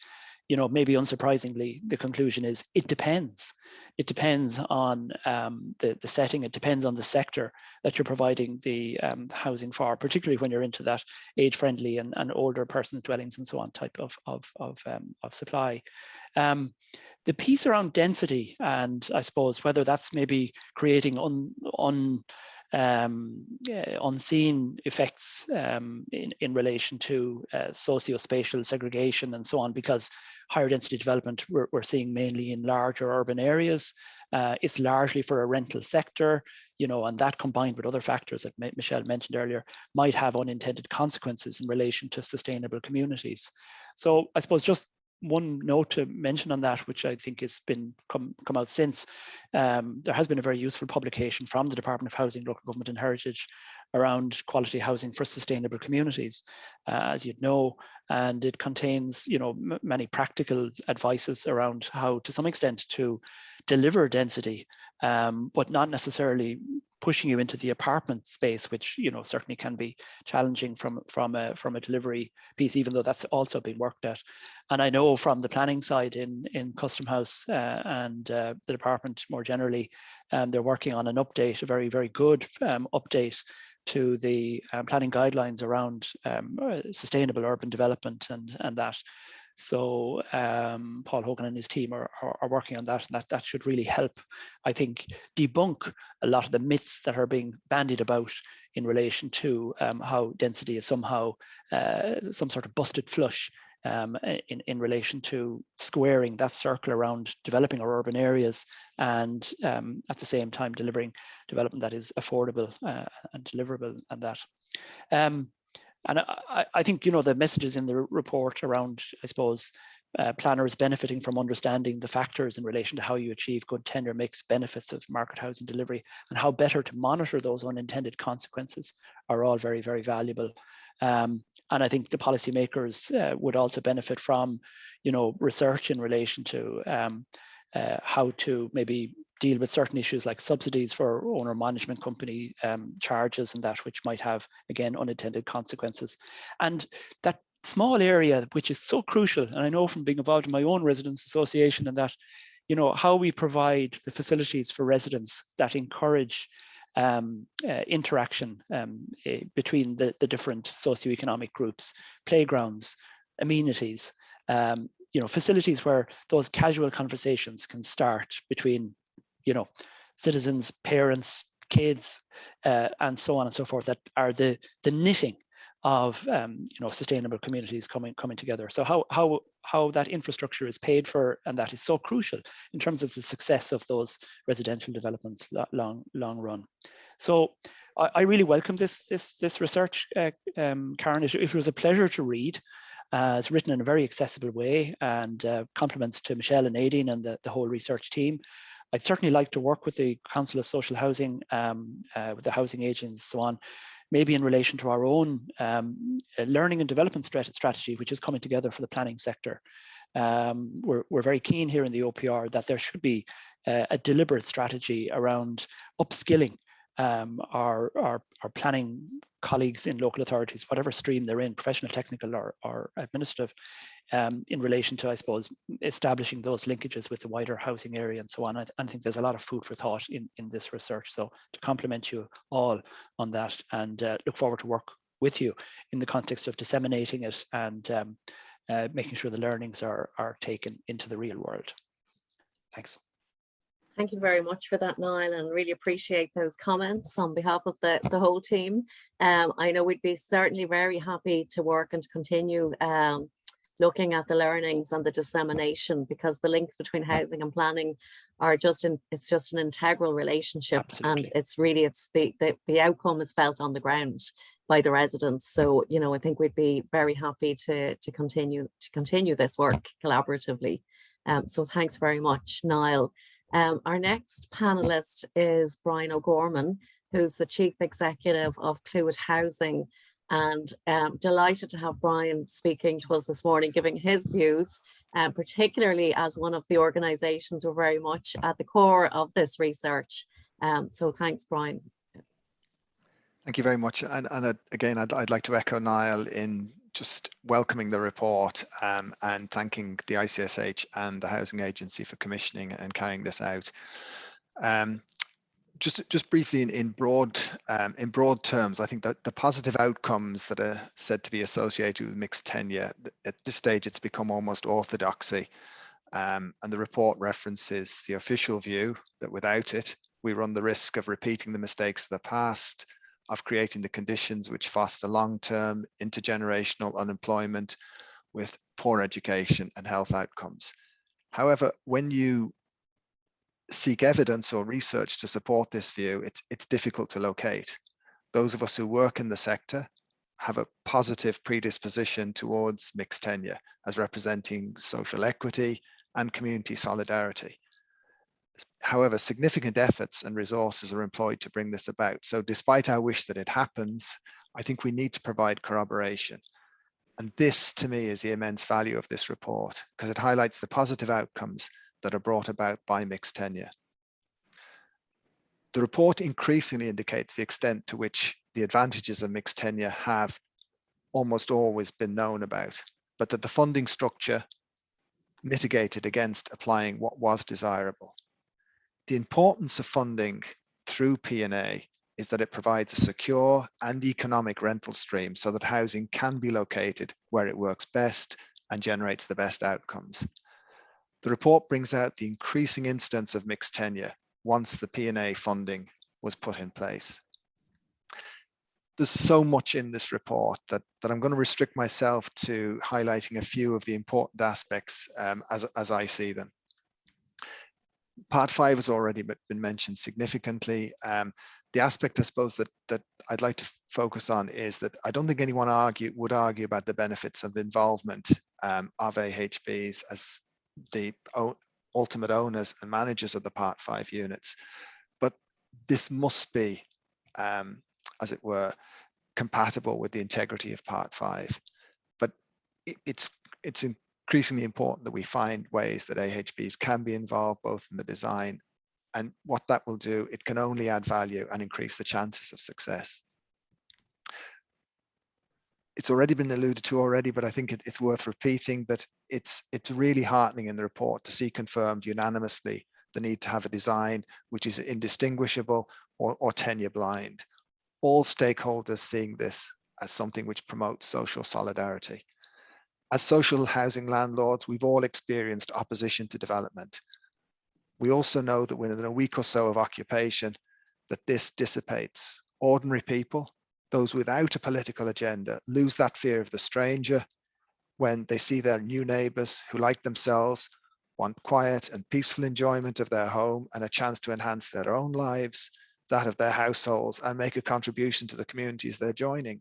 Maybe unsurprisingly, the conclusion is it depends. It depends on the setting. It depends on the sector that you're providing the housing for, particularly when you're into that age-friendly and older persons' dwellings and so on type of supply. The piece around density, and I suppose whether that's maybe creating unseen effects in relation to socio-spatial segregation and so on, because higher density development we're seeing mainly in larger urban areas. It's largely for a rental sector, and that combined with other factors that Michelle mentioned earlier might have unintended consequences in relation to sustainable communities. So I suppose just one note to mention on that, which I think has been come out since, there has been a very useful publication from the Department of Housing, Local Government and Heritage around quality housing for sustainable communities, as you'd know, and it contains many practical advices around how to some extent to deliver density, but not necessarily pushing you into the apartment space, which certainly can be challenging from a delivery piece, even though that's also been worked at. And I know from the planning side in Custom House and the department more generally, they're working on an update, a very, very good update to the planning guidelines around sustainable urban development and that. So Paul Hogan and his team are working on that, and that should really help, I think, debunk a lot of the myths that are being bandied about in relation to how density is somehow some sort of busted flush in relation to squaring that circle around developing our urban areas and at the same time delivering development that is affordable and deliverable and that. And I think, the messages in the report around, I suppose, planners benefiting from understanding the factors in relation to how you achieve good tenure mix, benefits of market housing delivery, and how better to monitor those unintended consequences are all very, very valuable. And I think the policymakers would also benefit from, research in relation to how to maybe deal with certain issues like subsidies for owner management company charges and that, which might have, again, unintended consequences. And that small area, which is so crucial, and I know from being involved in my own residents association and that, how we provide the facilities for residents that encourage interaction between the different socioeconomic groups, playgrounds, amenities, facilities where those casual conversations can start between citizens, parents, kids, and so on and so forth, that are the knitting of sustainable communities coming together. So how that infrastructure is paid for, and that is so crucial in terms of the success of those residential developments long run. So I really welcome this research, Karen. It was a pleasure to read. It's written in a very accessible way, and compliments to Michelle and Aideen and the whole research team. I'd certainly like to work with the Council of Social Housing, with the housing agents and so on, maybe in relation to our own learning and development strategy, which is coming together for the planning sector. We're very keen here in the OPR that there should be a deliberate strategy around upskilling our planning colleagues in local authorities, whatever stream they're in, professional, technical or administrative, in relation to, I suppose, establishing those linkages with the wider housing area and so on. I think there's a lot of food for thought in this research. So to compliment you all on that, and look forward to work with you in the context of disseminating it and making sure the learnings are taken into the real world. Thanks. Thank you very much for that, Niall, and really appreciate those comments on behalf of the whole team. I know we'd be certainly very happy to work and to continue looking at the learnings and the dissemination, because the links between housing and planning are it's just an integral relationship. Absolutely. And it's really, the outcome is felt on the ground by the residents. So, I think we'd be very happy to continue this work collaboratively. So thanks very much, Niall. Our next panelist is Brian O'Gorman, who's the Chief Executive of Clewwood Housing, and delighted to have Brian speaking to us this morning, giving his views, particularly as one of the organisations who are very much at the core of this research. So thanks, Brian. Thank you very much. And again, I'd like to echo Niall in just welcoming the report and thanking the ICSH and the Housing Agency for commissioning and carrying this out. Just briefly in broad terms, I think that the positive outcomes that are said to be associated with mixed tenure, at this stage it's become almost orthodoxy, and the report references the official view that without it we run the risk of repeating the mistakes of the past, of creating the conditions which foster long-term intergenerational unemployment with poor education and health outcomes. However, when you seek evidence or research to support this view, it's difficult to locate. Those of us who work in the sector have a positive predisposition towards mixed tenure as representing social equity and community solidarity. However, significant efforts and resources are employed to bring this about. So despite our wish that it happens, I think we need to provide corroboration. And this, to me, is the immense value of this report, because it highlights the positive outcomes that are brought about by mixed tenure. The report increasingly indicates the extent to which the advantages of mixed tenure have almost always been known about, but that the funding structure mitigated against applying what was desirable. The importance of funding through P&A is that it provides a secure and economic rental stream so that housing can be located where it works best and generates the best outcomes. The report brings out the increasing instance of mixed tenure once the P&A funding was put in place. There's so much in this report that I'm going to restrict myself to highlighting a few of the important aspects as I see them. Part 5 has already been mentioned significantly. The aspect, I suppose, that I'd like to focus on is that I don't think anyone would argue about the benefits of involvement of AHBs as the ultimate owners and managers of the Part 5 units. But this must be, as it were, compatible with the integrity of Part 5. But it's increasingly important that we find ways that AHBs can be involved both in the design, and what that will do, it can only add value and increase the chances of success. It's already been alluded to already, but I think it's worth repeating that it's really heartening in the report to see confirmed unanimously the need to have a design which is indistinguishable or tenure blind. All stakeholders seeing this as something which promotes social solidarity. As social housing landlords, we've all experienced opposition to development. We also know that within a week or so of occupation, that this dissipates. Ordinary people, those without a political agenda, lose that fear of the stranger when they see their new neighbours who, like themselves, want quiet and peaceful enjoyment of their home and a chance to enhance their own lives, that of their households, and make a contribution to the communities they're joining.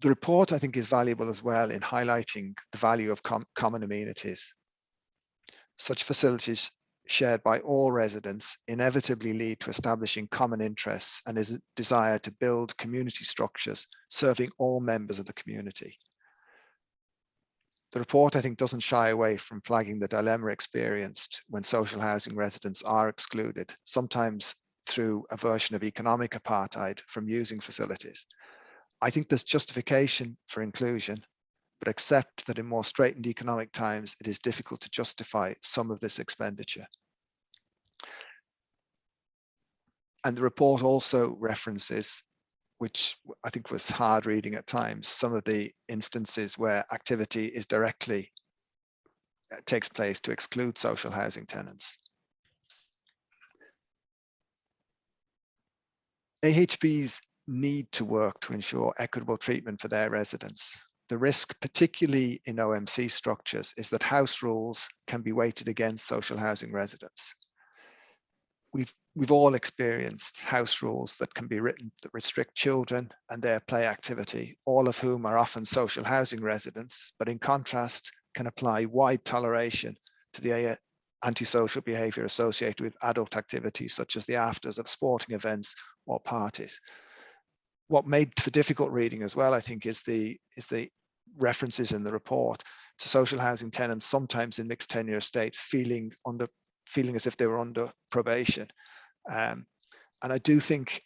The report, I think, is valuable as well in highlighting the value of common amenities. Such facilities shared by all residents inevitably lead to establishing common interests and is a desire to build community structures serving all members of the community. The report, I think, doesn't shy away from flagging the dilemma experienced when social housing residents are excluded, sometimes through a version of economic apartheid from using facilities. I think there's justification for inclusion, but accept that in more straitened economic times, it is difficult to justify some of this expenditure. And the report also references, which I think was hard reading at times, some of the instances where activity is directly takes place to exclude social housing tenants. AHBs need to work to ensure equitable treatment for their residents. The risk, particularly in OMC structures, is that house rules can be weighted against social housing residents. We've all experienced house rules that can be written that restrict children and their play activity, all of whom are often social housing residents, but in contrast can apply wide toleration to the antisocial behaviour associated with adult activities such as the afters of sporting events or parties. What made for difficult reading as well, I think, is the references in the report to social housing tenants, sometimes in mixed tenure estates, feeling as if they were under probation. And I do think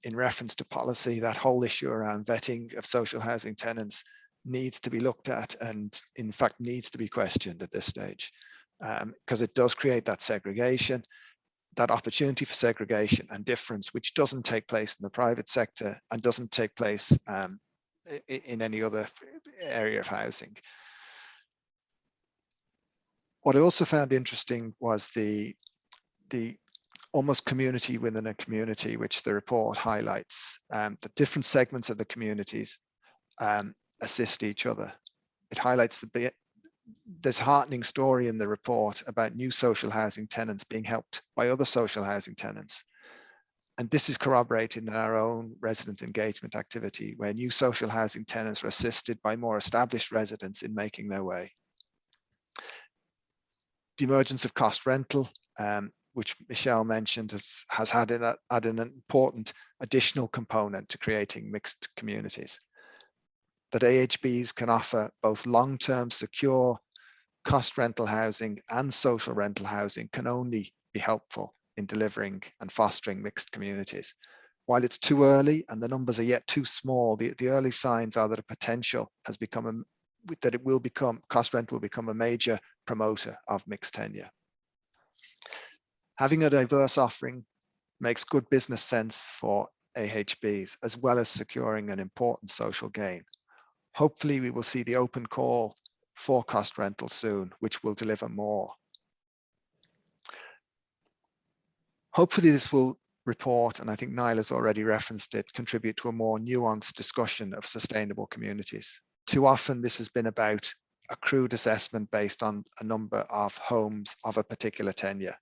in reference to policy, that whole issue around vetting of social housing tenants needs to be looked at and in fact needs to be questioned at this stage, because it does create that segregation, that opportunity for segregation and difference, which doesn't take place in the private sector and doesn't take place in any other area of housing. What I also found interesting was the almost community within a community, which the report highlights, that different segments of the communities assist each other. It highlights this heartening story in the report about new social housing tenants being helped by other social housing tenants. And this is corroborated in our own resident engagement activity, where new social housing tenants are assisted by more established residents in making their way. The emergence of cost rental, which Michelle mentioned, has added an important additional component to creating mixed communities. That AHBs can offer both long-term secure cost rental housing and social rental housing can only be helpful in delivering and fostering mixed communities. While it's too early and the numbers are yet too small, the early signs are that a potential has become that it will become, cost rent will become a major promoter of mixed tenure. Having a diverse offering makes good business sense for AHBs, as well as securing an important social gain. Hopefully we will see the open call for cost rental soon, which will deliver more. Hopefully this will report, and I think Niall has already referenced it, contribute to a more nuanced discussion of sustainable communities. Too often this has been about a crude assessment based on a number of homes of a particular tenure,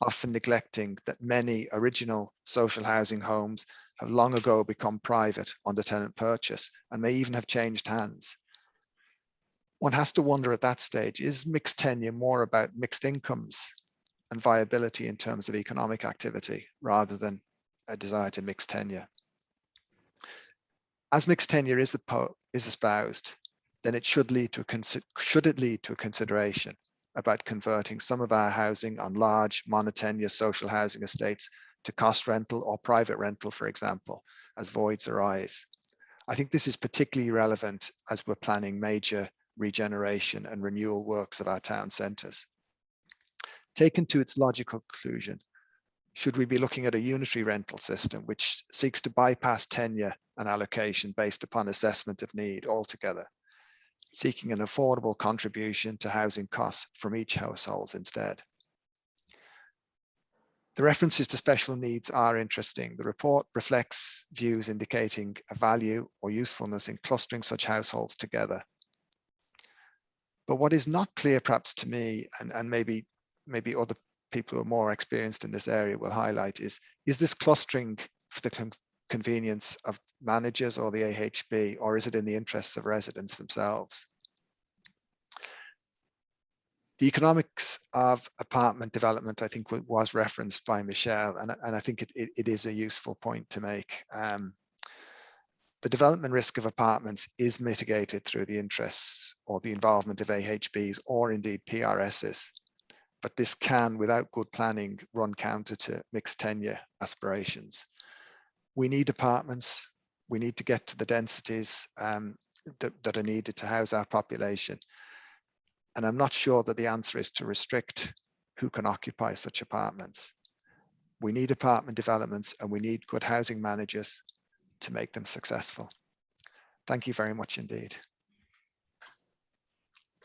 often neglecting that many original social housing homes have long ago become private under tenant purchase and may even have changed hands. One has to wonder at that stage, is mixed tenure more about mixed incomes and viability in terms of economic activity rather than a desire to mix tenure? As mixed tenure is espoused, then it should lead to a consideration about converting some of our housing on large monotenure social housing estates to cost rental or private rental, for example, as voids arise. I think this is particularly relevant as we're planning major regeneration and renewal works of our town centres. Taken to its logical conclusion, should we be looking at a unitary rental system which seeks to bypass tenure and allocation based upon assessment of need altogether, seeking an affordable contribution to housing costs from each household instead? The references to special needs are interesting. The report reflects views indicating a value or usefulness in clustering such households together. But what is not clear perhaps to me, and maybe other people who are more experienced in this area will highlight, is this clustering for the convenience of managers or the AHB, or is it in the interests of residents themselves? The economics of apartment development, I think, was referenced by Michelle, and I think it is a useful point to make. The development risk of apartments is mitigated through the interests or the involvement of AHBs or indeed PRSs, but this can, without good planning, run counter to mixed tenure aspirations. We need apartments. We need to get to the densities that are needed to house our population. And I'm not sure that the answer is to restrict who can occupy such apartments. We need apartment developments and we need good housing managers to make them successful. Thank you very much indeed.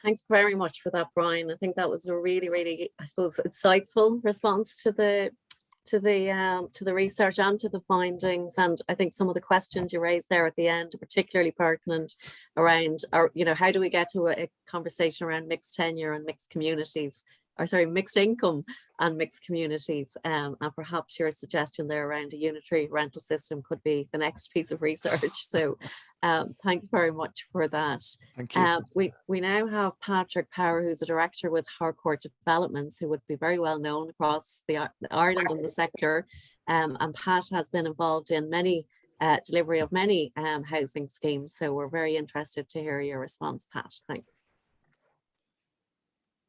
Thanks very much for that, Brian. I think that was a really, really, I suppose, insightful response to the research and to the findings. And I think some of the questions you raised there at the end are particularly pertinent around, how do we get to a conversation around mixed tenure and mixed communities, or sorry, mixed income and mixed communities. And perhaps your suggestion there around a unitary rental system could be the next piece of research. So thanks very much for that. Thank you. We now have Patrick Power, who's a director with Harcourt Developments, who would be very well known across the Ireland and the sector. And Pat has been involved in many delivery of many housing schemes. So we're very interested to hear your response, Pat. Thanks.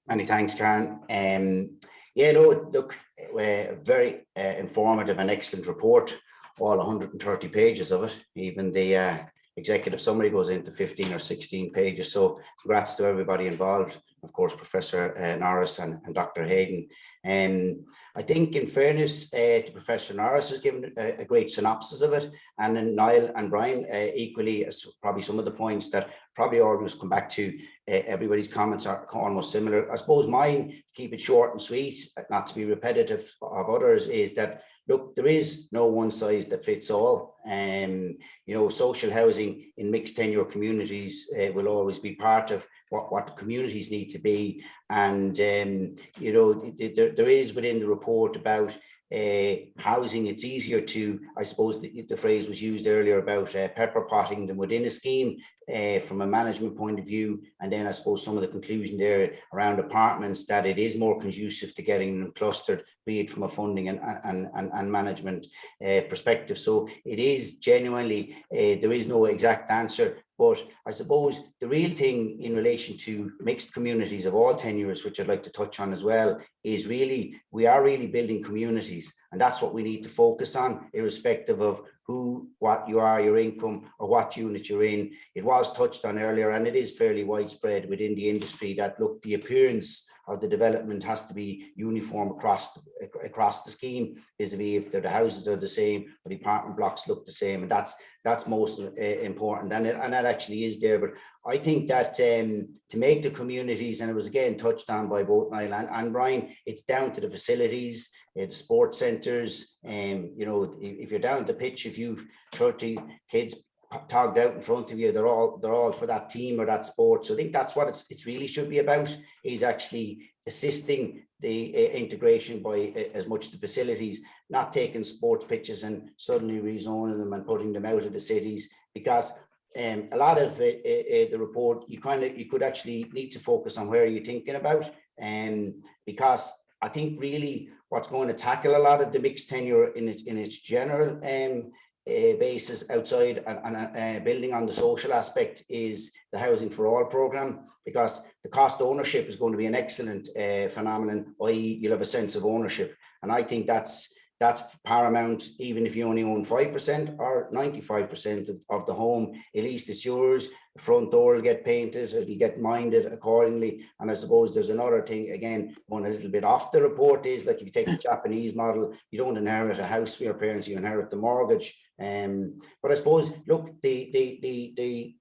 Many thanks, Karen. Yeah, no, look, very informative and excellent report, all 130 pages of it. Even the executive summary goes into 15 or 16 pages. So congrats to everybody involved. Of course, Professor Norris and Dr. Hayden. I think in fairness to Professor Norris has given a great synopsis of it, and then Niall and Brian equally, as probably some of the points that probably always come back to. Everybody's comments are almost similar. I suppose mine, keep it short and sweet, not to be repetitive of others, is that look, there is no one size that fits all. Social housing in mixed tenure communities will always be part of what the communities need to be. And, there is within the report about housing, it's easier to, I suppose the phrase was used earlier about pepper potting them within a scheme from a management point of view. And then I suppose some of the conclusion there around apartments, that it is more conducive to getting them clustered, be it from a funding and management perspective. So it is genuinely, there is no exact answer. But I suppose the real thing in relation to mixed communities of all tenures, which I'd like to touch on as well, is really, we are really building communities, and that's what we need to focus on, irrespective of who, what you are, your income, or what unit you're in. It was touched on earlier, and it is fairly widespread within the industry that, look, the appearance of the development has to be uniform across the scheme, vis-a-vis if the houses are the same or the apartment blocks look the same, and that's most important, and that actually is there. But I think that to make the communities, and it was again touched on by both Niall and Brian, it's down to the facilities, the sports centres, you know, if you're down at the pitch, if you've 30 kids togged out in front of you, they're all for that team or that sport. So I think that's what it's really should be about, is actually assisting the integration by as much the facilities, not taking sports pitches and suddenly rezoning them and putting them out of the cities, because a lot of the report, you could actually need to focus on where you're thinking about, because I think really what's going to tackle a lot of the mixed tenure in its general basis outside and building on the social aspect is the Housing for All programme, because the cost ownership is going to be an excellent phenomenon, i.e. you'll have a sense of ownership, and I think that's paramount. Even if you only own 5% or 95% of the home, at least it's yours. The front door will get painted, it'll get minded accordingly. And I suppose there's another thing, again, going a little bit off the report, is like if you take the Japanese model, you don't inherit a house from your parents, you inherit the mortgage. But I suppose, look, the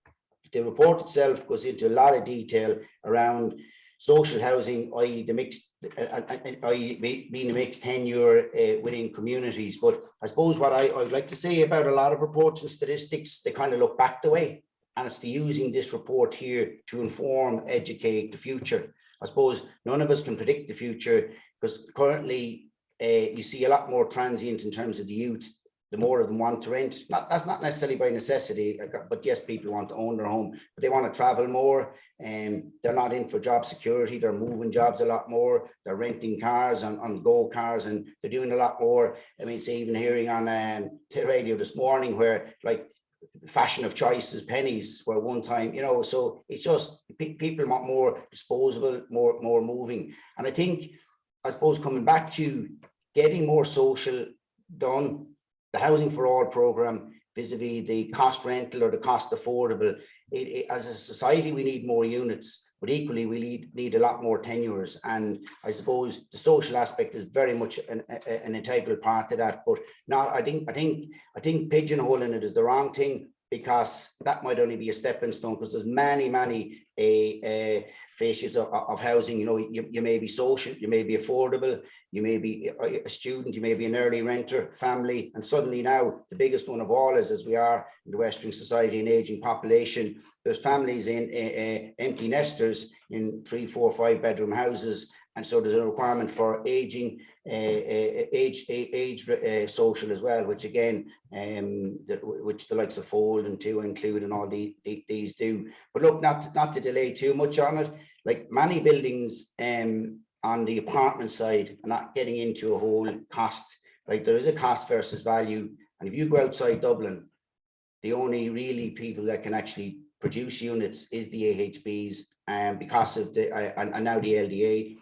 report itself goes into a lot of detail around social housing, i.e. the mixed, being a mixed tenure within communities. But I suppose what I would like to say about a lot of reports and statistics, they kind of look back the way, and it's to using this report here to inform, educate the future. I suppose none of us can predict the future, because currently you see a lot more transient in terms of the youth. The more of them want to rent. That's not necessarily by necessity, but yes, people want to own their home, but they want to travel more, and they're not in for job security. They're moving jobs a lot more. They're renting cars on go cars, and they're doing a lot more. I mean, it's even hearing on the radio this morning where, like, fashion of choice is pennies, where one time, you know, so it's just people want more disposable, more moving. And I think, I suppose, coming back to getting more social done, the Housing for All programme, vis-a-vis the cost rental or the cost affordable, as a society we need more units, but equally we need a lot more tenures. And I suppose the social aspect is very much an integral part of that, but not, I think pigeonholing it is the wrong thing, because that might only be a stepping stone, because there's many fascias of housing. You know, you may be social, you may be affordable, you may be a student, you may be an early renter, family, and suddenly now the biggest one of all is, as we are in the Western society, an aging population, there's families in empty nesters in 3, 4, 5 bedroom houses. And so there's a requirement for aging, social as well, which again, which the likes of Fold and To include, and all these do. But look, not to delay too much on it, like many buildings on the apartment side are not getting into a whole cost. Like, there is a cost versus value. And if you go outside Dublin, the only really people that can actually produce units is the AHBs, and because of the and now the LDA.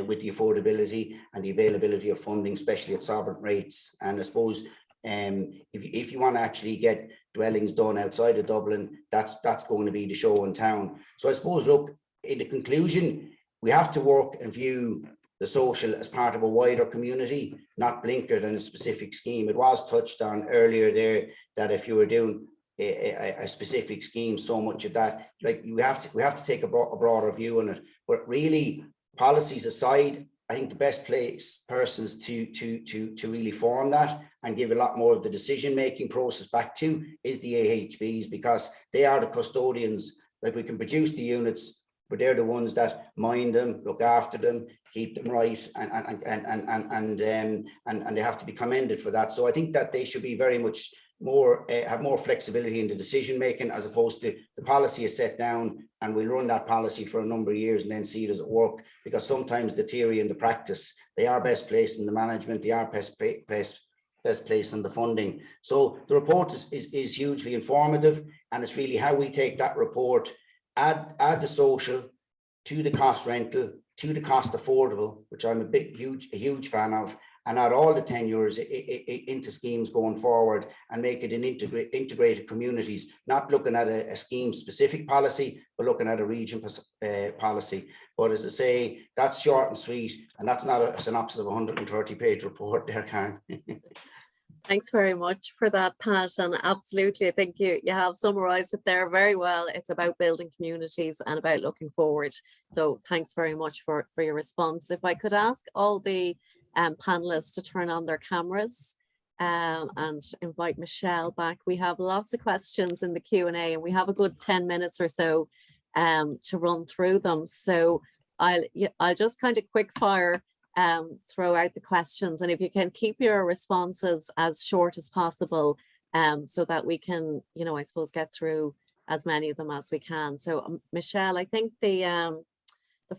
With the affordability and the availability of funding, especially at sovereign rates. And I suppose if you want to actually get dwellings done outside of Dublin, that's going to be the show in town. So I suppose, look, in the conclusion, we have to work and view the social as part of a wider community, not blinkered in a specific scheme. It was touched on earlier there that if you were doing a specific scheme, so much of that, like, we have to take a broader view on it. But really, policies aside, I think the best persons to really form that and give a lot more of the decision-making process back to is the AHBs, because they are the custodians. Like, we can produce the units, but they're the ones that mind them, look after them, keep them right, and they have to be commended for that. So I think that they should be very much more have more flexibility in the decision making, as opposed to the policy is set down and we'll run that policy for a number of years and then see does it work, because sometimes the theory and the practice, they are best placed in the management, they are best best place on the funding. So the report is hugely informative, and it's really how we take that report, add the social to the cost rental, to the cost affordable, which I'm a huge fan of, and add all the tenures into schemes going forward and make it an integrated communities, not looking at a scheme specific policy, but looking at a region policy. But as I say, that's short and sweet, and that's not a synopsis of a 130-page report there, Karen. Thanks very much for that, Pat. And absolutely, I think you have summarised it there very well. It's about building communities and about looking forward. So thanks very much for your response. If I could ask all the panelists to turn on their cameras and invite Michelle back. We have lots of questions in the Q&A, and we have a good 10 minutes or so to run through them. So I'll just kind of quick fire throw out the questions, and if you can keep your responses as short as possible, so that we can, I suppose, get through as many of them as we can. So Michelle, I think the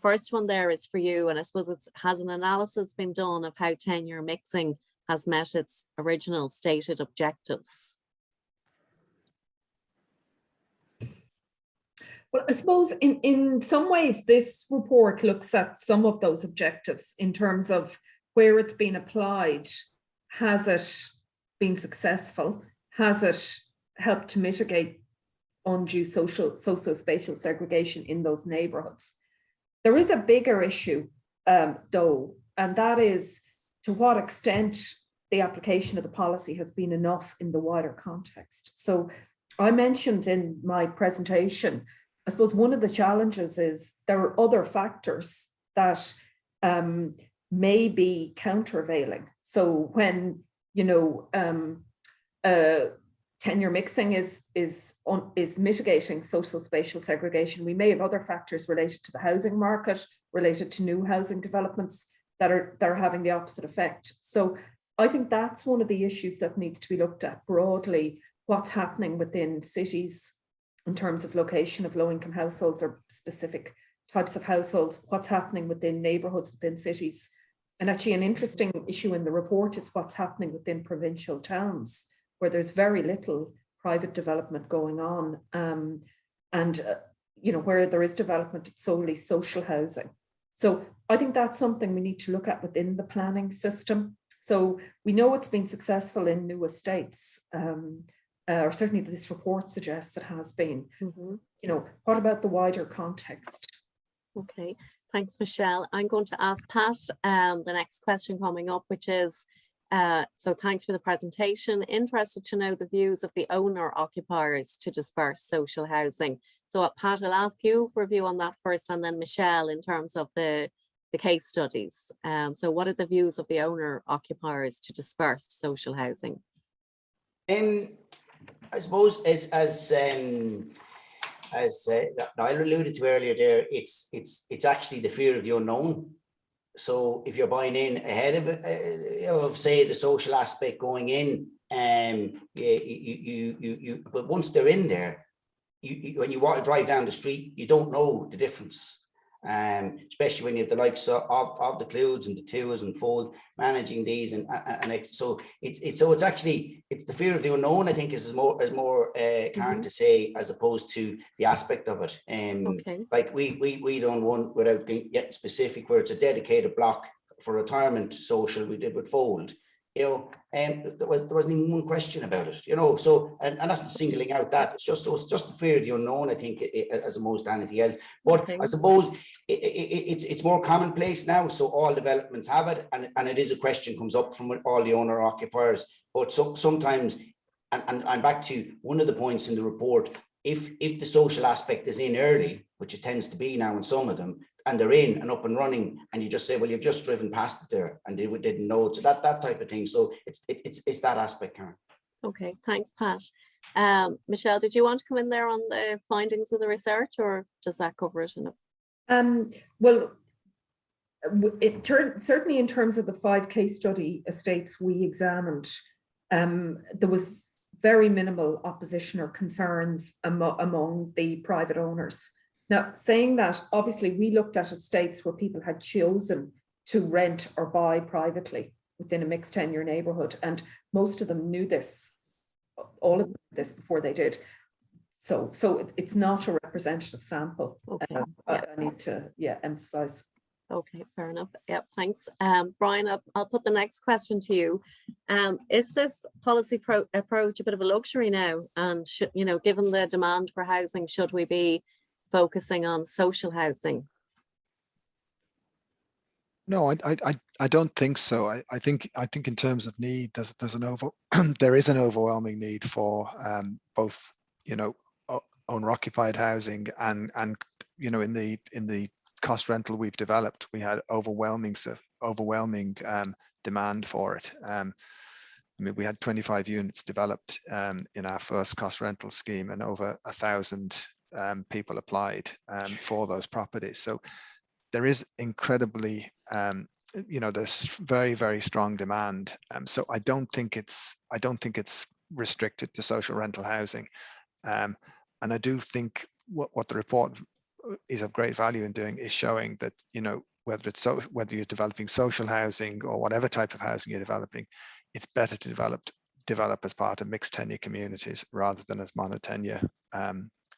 first one there is for you, and I suppose has an analysis been done of how tenure mixing has met its original stated objectives? Well, I suppose in some ways, this report looks at some of those objectives in terms of where it's been applied. Has it been successful? Has it helped to mitigate undue socio-spatial segregation in those neighbourhoods? There is a bigger issue, though, and that is to what extent the application of the policy has been enough in the wider context. So I mentioned in my presentation, I suppose one of the challenges is there are other factors that may be countervailing. So when tenure mixing is mitigating social spatial segregation, we may have other factors related to the housing market, related to new housing developments that are having the opposite effect. So I think that's one of the issues that needs to be looked at broadly. What's happening within cities in terms of location of low-income households or specific types of households, what's happening within neighbourhoods, within cities. And actually an interesting issue in the report is what's happening within provincial towns, where there's very little private development going on, where there is development, it's solely social housing. So I think that's something we need to look at within the planning system. So we know it's been successful in new estates, or certainly this report suggests it has been. Mm-hmm. What about the wider context? Okay, thanks, Michelle. I'm going to ask Pat the next question coming up, which is, so thanks for the presentation. Interested to know the views of the owner occupiers to disperse social housing. So Pat, I'll ask you for a view on that first, and then Michelle in terms of the case studies. So what are the views of the owner occupiers to disperse social housing? I suppose as I alluded to earlier there, it's actually the fear of the unknown. So if you're buying in ahead of say the social aspect going in, but once they're in there, when you want to drive down the street, you don't know the difference. Especially when you have the likes of the Clewwoods and the Tuas and Fold managing these, and so it's actually the fear of the unknown. I think is more Karen to say, as opposed to the aspect of it. Okay. Like we done one without getting specific, where it's a dedicated block for retirement social. We did with Fold. There wasn't even one question about it, so, and that's not singling out that, it's just the fear of the unknown, I think, as opposed to anything else. But okay. I suppose it's more commonplace now, so all developments have it, and it is a question comes up from all the owner occupiers. But sometimes, and back to one of the points in the report, if the social aspect is in early, which it tends to be now in some of them, and they're in and up and running, and you just say, well, you've just driven past it there, and they didn't know it. So that type of thing. So it's that aspect, Karen. Okay, thanks, Pat. Michelle, did you want to come in there on the findings of the research, or does that cover it enough? Well, certainly in terms of the 5 case study estates we examined, there was very minimal opposition or concerns among the private owners. Now, saying that, obviously we looked at estates where people had chosen to rent or buy privately. within a mixed tenure neighborhood. And most of them knew this, all of them knew this before they did. So it's not a representative sample. Okay. I need to emphasize. Okay, fair enough. Yeah, thanks. Brian, I'll put the next question to you. Is this policy approach a bit of a luxury now? And should, given the demand for housing, should we be focusing on social housing? No, I don't think so. I think in terms of need, there is an overwhelming need for both, owner occupied housing and in the cost rental we've developed, we had overwhelming demand for it. I mean, we had 25 units developed in our first cost rental scheme, and over 1,000 people applied for those properties. So there is incredibly, there's very, very strong demand. So I don't think it's restricted to social rental housing. And I do think what the report is of great value in doing is showing that, whether you're developing social housing or whatever type of housing you're developing, it's better to develop as part of mixed tenure communities rather than as monotenure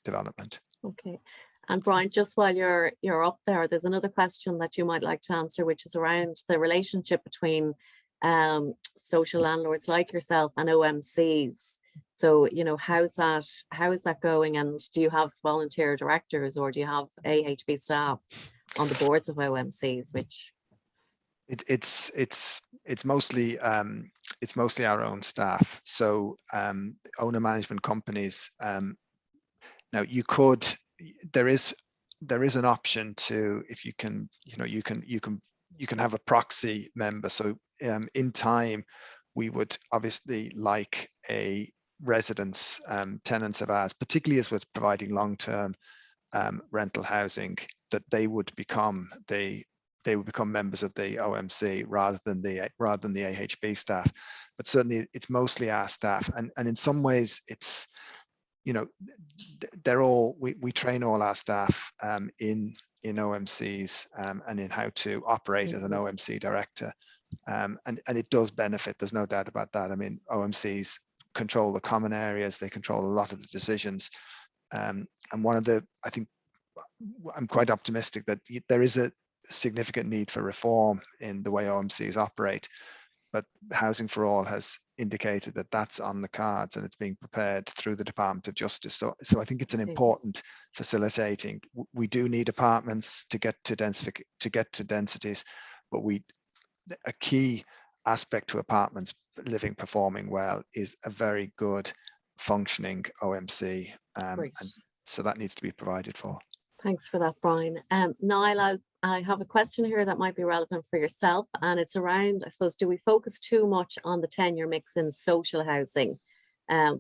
development. Okay. And Brian, just while you're up there, there's another question that you might like to answer, which is around the relationship between social landlords like yourself and OMCs. So, how is that going? And do you have volunteer directors, or do you have AHB staff on the boards of OMCs? Which it's mostly our own staff. So owner management companies. Now there is an option to, if you can have a proxy member. So in time, we would obviously like a residents, tenants of ours, particularly as we're providing long-term rental housing, that they would become members of the OMC rather than the AHB staff. But certainly it's mostly our staff, and in some ways it's, they're all, we train all our staff in OMCs and in how to operate as an OMC director, and it does benefit. There's no doubt about that. I mean, OMCs control the common areas, they control a lot of the decisions, and I think I'm quite optimistic that there is a significant need for reform in the way OMCs operate, but Housing for All has indicated that that's on the cards and it's being prepared through the Department of Justice. So I think it's an important facilitating. We do need apartments to get to densities, but a key aspect to apartments living performing well is a very good functioning OMC, and so that needs to be provided for. Thanks for that, Brian. Niall, I have a question here that might be relevant for yourself, and it's around, I suppose, do we focus too much on the tenure mix in social housing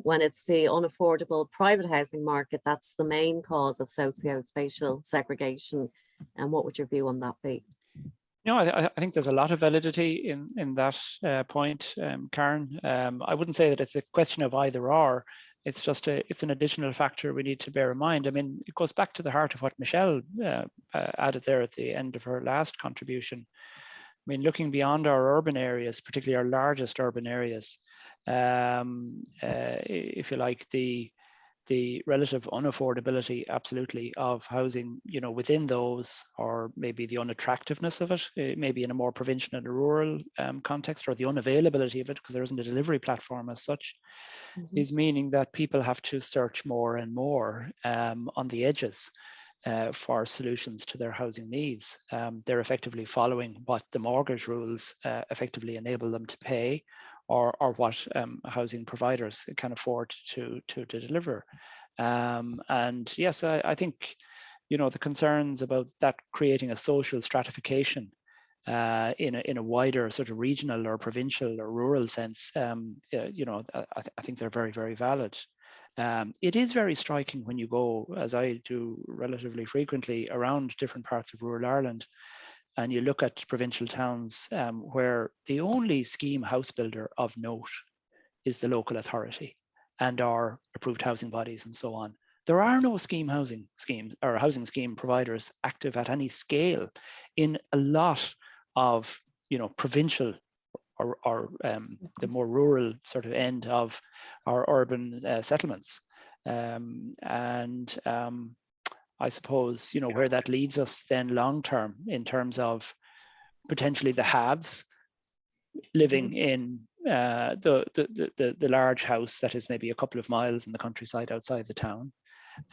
when it's the unaffordable private housing market that's the main cause of socio-spatial segregation? And what would your view on that be? I think there's a lot of validity in that point, Karen. I wouldn't say that it's a question of either or. It's just it's an additional factor we need to bear in mind. I mean, it goes back to the heart of what Michelle added there at the end of her last contribution. I mean, looking beyond our urban areas, particularly our largest urban areas, if you like, the relative unaffordability, absolutely, of housing, within those, or maybe the unattractiveness of it, maybe in a more provincial and rural context, or the unavailability of it, because there isn't a delivery platform as such, is meaning that people have to search more and more on the edges for solutions to their housing needs. They're effectively following what the mortgage rules effectively enable them to pay, or what housing providers can afford to deliver. And yes, I think, the concerns about that creating a social stratification in a wider sort of regional or provincial or rural sense, I think they're very, very valid. It is very striking when you go, as I do relatively frequently, around different parts of rural Ireland, and you look at provincial towns where the only scheme house builder of note is the local authority and our approved housing bodies and so on. There are no housing scheme providers active at any scale in a lot of provincial the more rural sort of end of our urban settlements. I suppose, you know, where that leads us then long term in terms of potentially the haves living in the large house that is maybe a couple of miles in the countryside outside the town,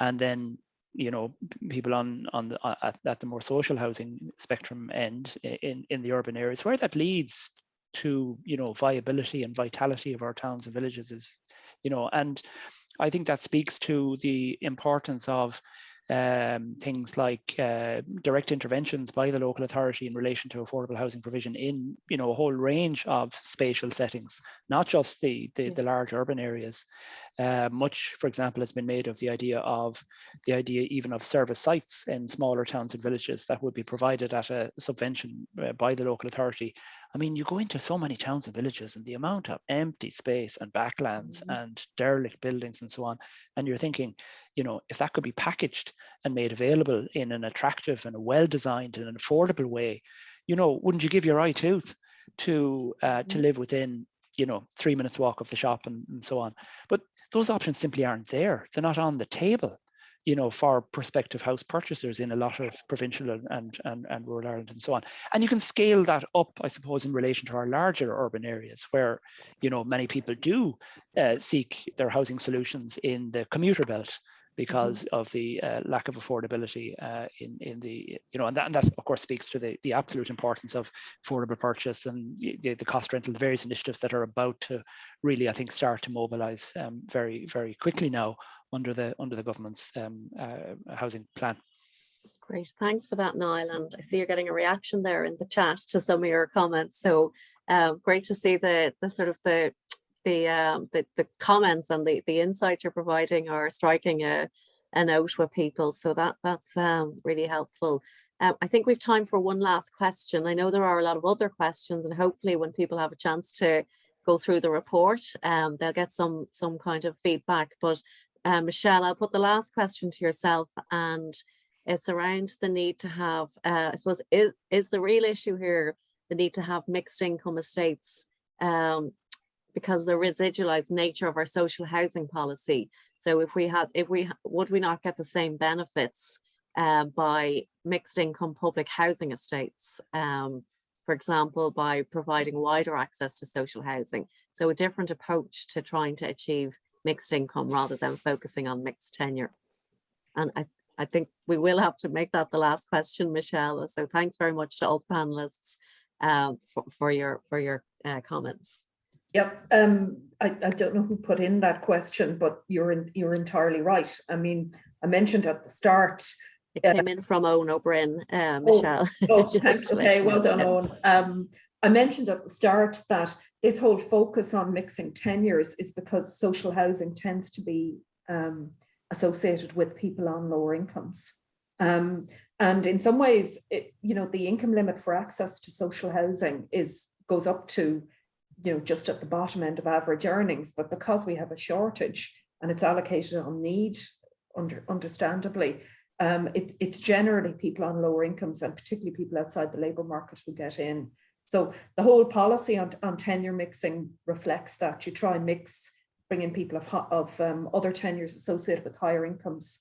and then, you know, people at the more social housing spectrum end in the urban areas. Where that leads to, you know, viability and vitality of our towns and villages is, you know, and I think that speaks to the importance of things like direct interventions by the local authority in relation to affordable housing provision in, you know, a whole range of spatial settings, not just the large urban areas. Much, for example, has been made of the idea even of service sites in smaller towns and villages that would be provided at a subvention by the local authority. I mean, you go into so many towns and villages and the amount of empty space and backlands and derelict buildings and so on, and you're thinking, you know, if that could be packaged and made available in an attractive and a well-designed and an affordable way, you know, wouldn't you give your eye tooth to live within, you know, 3 minutes walk of the shop and so on? But those options simply aren't there. They're not on the table, you know, for prospective house purchasers in a lot of provincial and rural Ireland and so on. And you can scale that up, I suppose, in relation to our larger urban areas where, you know, many people do seek their housing solutions in the commuter belt because of the lack of affordability in the, you know, and that of course speaks to the absolute importance of affordable purchase and the cost rental, the various initiatives that are about to really, I think, start to mobilise very, very quickly now under the government's housing plan. Great, thanks for that, Niall. And I see you're getting a reaction there in the chat to some of your comments. So great to see the sort of the comments and the insight you're providing are striking a note with people. So that's really helpful. I think we've time for one last question. I know there are a lot of other questions, and hopefully when people have a chance to go through the report, they'll get some kind of feedback. But Michelle, I'll put the last question to yourself, and it's around the need to have, I suppose, is the real issue here the need to have mixed income estates because of the residualized nature of our social housing policy? So would we not get the same benefits by mixed income public housing estates, for example, by providing wider access to social housing? So a different approach to trying to achieve mixed income rather than focusing on mixed tenure. And I think we will have to make that the last question, Michelle. So thanks very much to all the panelists for your comments. Yep. I don't know who put in that question, but you're entirely right. I mean, I mentioned at the start. It came in from Owen O'Brien, Michelle. Thanks. Okay, well done, Owen. I mentioned at the start that this whole focus on mixing tenures is because social housing tends to be associated with people on lower incomes. And in some ways, the income limit for access to social housing goes up to, just at the bottom end of average earnings. But because we have a shortage and it's allocated on need, understandably, it's generally people on lower incomes and particularly people outside the labour market who get in. So the whole policy on tenure mixing reflects that. You try and bring in people of other tenures associated with higher incomes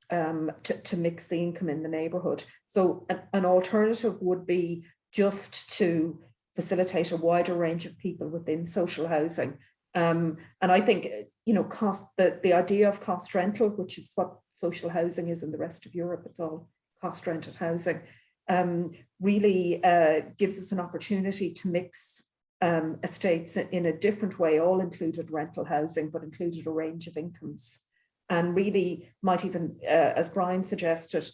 to mix the income in the neighbourhood. So an alternative would be just to facilitate a wider range of people within social housing. And I think, the idea of cost rental, which is what social housing is in the rest of Europe, it's all cost rented housing, really gives us an opportunity to mix estates in a different way, all included rental housing, but included a range of incomes. And really might even, as Brian suggested,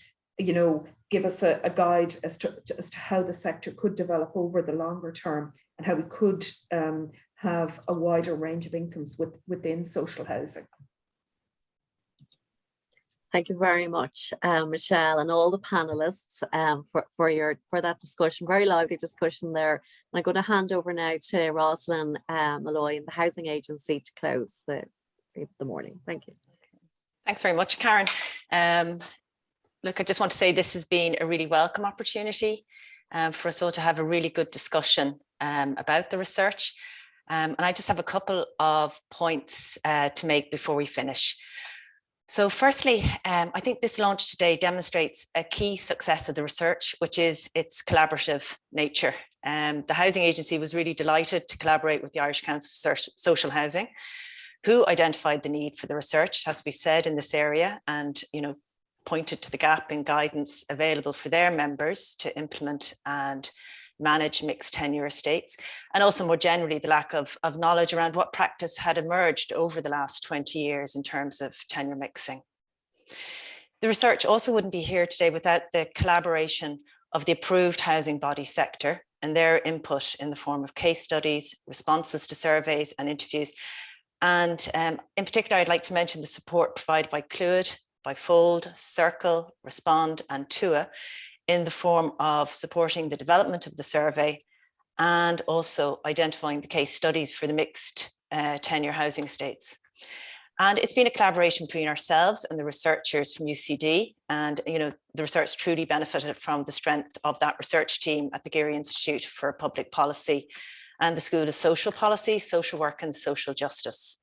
give us a guide as to how the sector could develop over the longer term and how we could have a wider range of incomes within social housing. Thank you very much, Michelle, and all the panelists for that discussion. Very lively discussion there. And I'm going to hand over now to Rosalind Malloy in the Housing Agency to close the morning. Thank you. Thanks very much, Karen. Look, I just want to say this has been a really welcome opportunity for us all to have a really good discussion about the research. And I just have a couple of points to make before we finish. So firstly, I think this launch today demonstrates a key success of the research, which is its collaborative nature. The Housing Agency was really delighted to collaborate with the Irish Council for Social Housing, who identified the need for the research, has to be said, in this area, and pointed to the gap in guidance available for their members to implement and manage mixed tenure estates, and also more generally the lack of knowledge around what practice had emerged over the last 20 years in terms of tenure mixing. The research also wouldn't be here today without the collaboration of the approved housing body sector and their input in the form of case studies, responses to surveys and interviews. And in particular, I'd like to mention the support provided by Clewwood, by Fold, Circle, Respond and TUA in the form of supporting the development of the survey and also identifying the case studies for the mixed tenure housing estates. And it's been a collaboration between ourselves and the researchers from UCD. And the research truly benefited from the strength of that research team at the Geary Institute for Public Policy and the School of Social Policy, Social Work and Social Justice.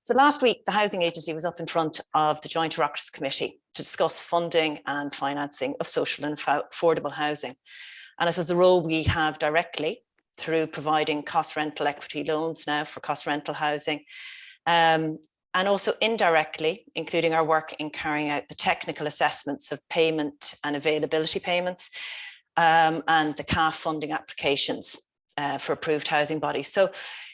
So last week, the Housing Agency was up in front of the Joint Oireachtas Committee to discuss funding and financing of social and affordable housing. And it was the role we have directly through providing cost rental equity loans now for cost rental housing, and also indirectly, including our work in carrying out the technical assessments of payment and availability payments, and the CAF funding applications for approved housing bodies. So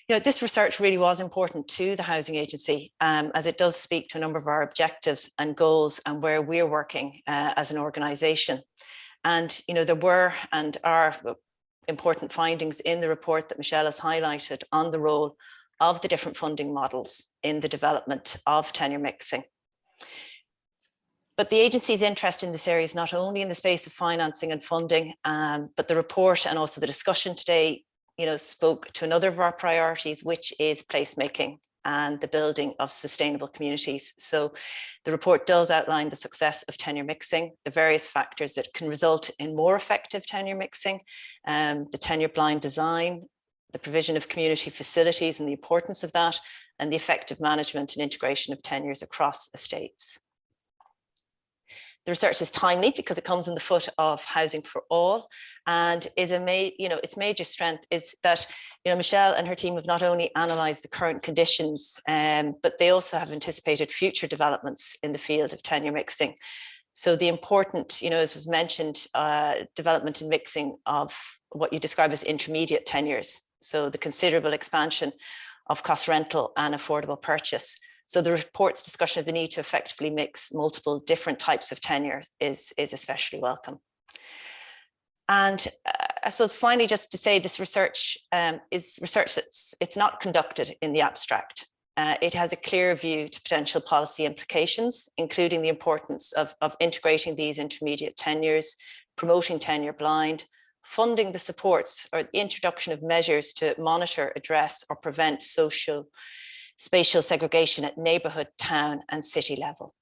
this research really was important to the Housing Agency, as it does speak to a number of our objectives and goals and where we're working as an organisation. And there were and are important findings in the report that Michelle has highlighted on the role of the different funding models in the development of tenure mixing. But the agency's interest in this area is not only in the space of financing and funding, but the report and also the discussion today spoke to another of our priorities, which is placemaking and the building of sustainable communities. So the report does outline the success of tenure mixing, the various factors that can result in more effective tenure mixing, the tenure blind design, the provision of community facilities and the importance of that, and the effective management and integration of tenures across estates. The research is timely because it comes in the foot of Housing for All, and is its major strength is that Michelle and her team have not only analysed the current conditions, but they also have anticipated future developments in the field of tenure mixing. So the important, as was mentioned, development and mixing of what you describe as intermediate tenures. So the considerable expansion of cost rental and affordable purchase. So the report's discussion of the need to effectively mix multiple different types of tenure is especially welcome. And I suppose finally, just to say this research is research it's not conducted in the abstract. It has a clear view to potential policy implications, including the importance of integrating these intermediate tenures, promoting tenure blind, funding the supports or the introduction of measures to monitor, address or prevent Socio-Spatial segregation at neighbourhood, town and city level.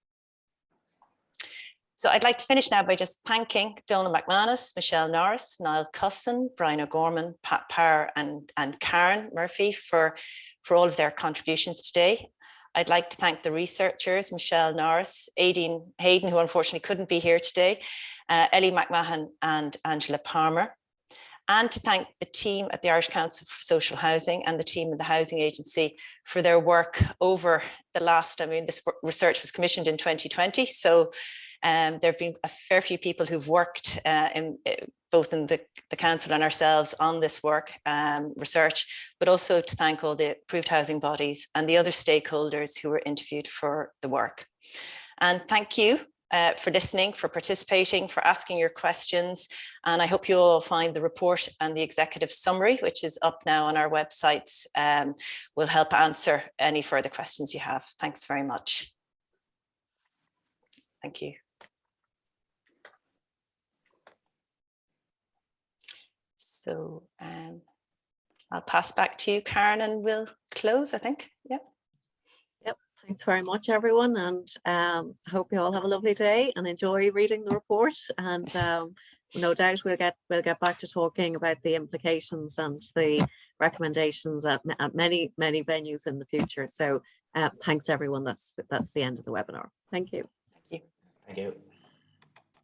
So I'd like to finish now by just thanking Donal McManus, Michelle Norris, Niall Cusson, Brian O'Gorman, Pat Power and Karen Murphy for all of their contributions today. I'd like to thank the researchers, Michelle Norris, Aideen Hayden, who unfortunately couldn't be here today, Ellie McMahon and Angela Palmer. And to thank the team at the Irish Council for Social Housing and the team in the Housing Agency for their work over the last, this research was commissioned in 2020. So there have been a fair few people who've worked both in the council and ourselves on this work, research, but also to thank all the approved housing bodies and the other stakeholders who were interviewed for the work. And thank you for listening, for participating, for asking your questions. And I hope you all find the report and the executive summary, which is up now on our websites, will help answer any further questions you have. Thanks very much. Thank you. So I'll pass back to you, Karen, and we'll close, I think. Yeah. Thanks very much, everyone, and I hope you all have a lovely day and enjoy reading the report and no doubt we'll get back to talking about the implications and the recommendations at many venues in the future. So thanks everyone. That's the end of the webinar. Thank you. Thank you. Thank you.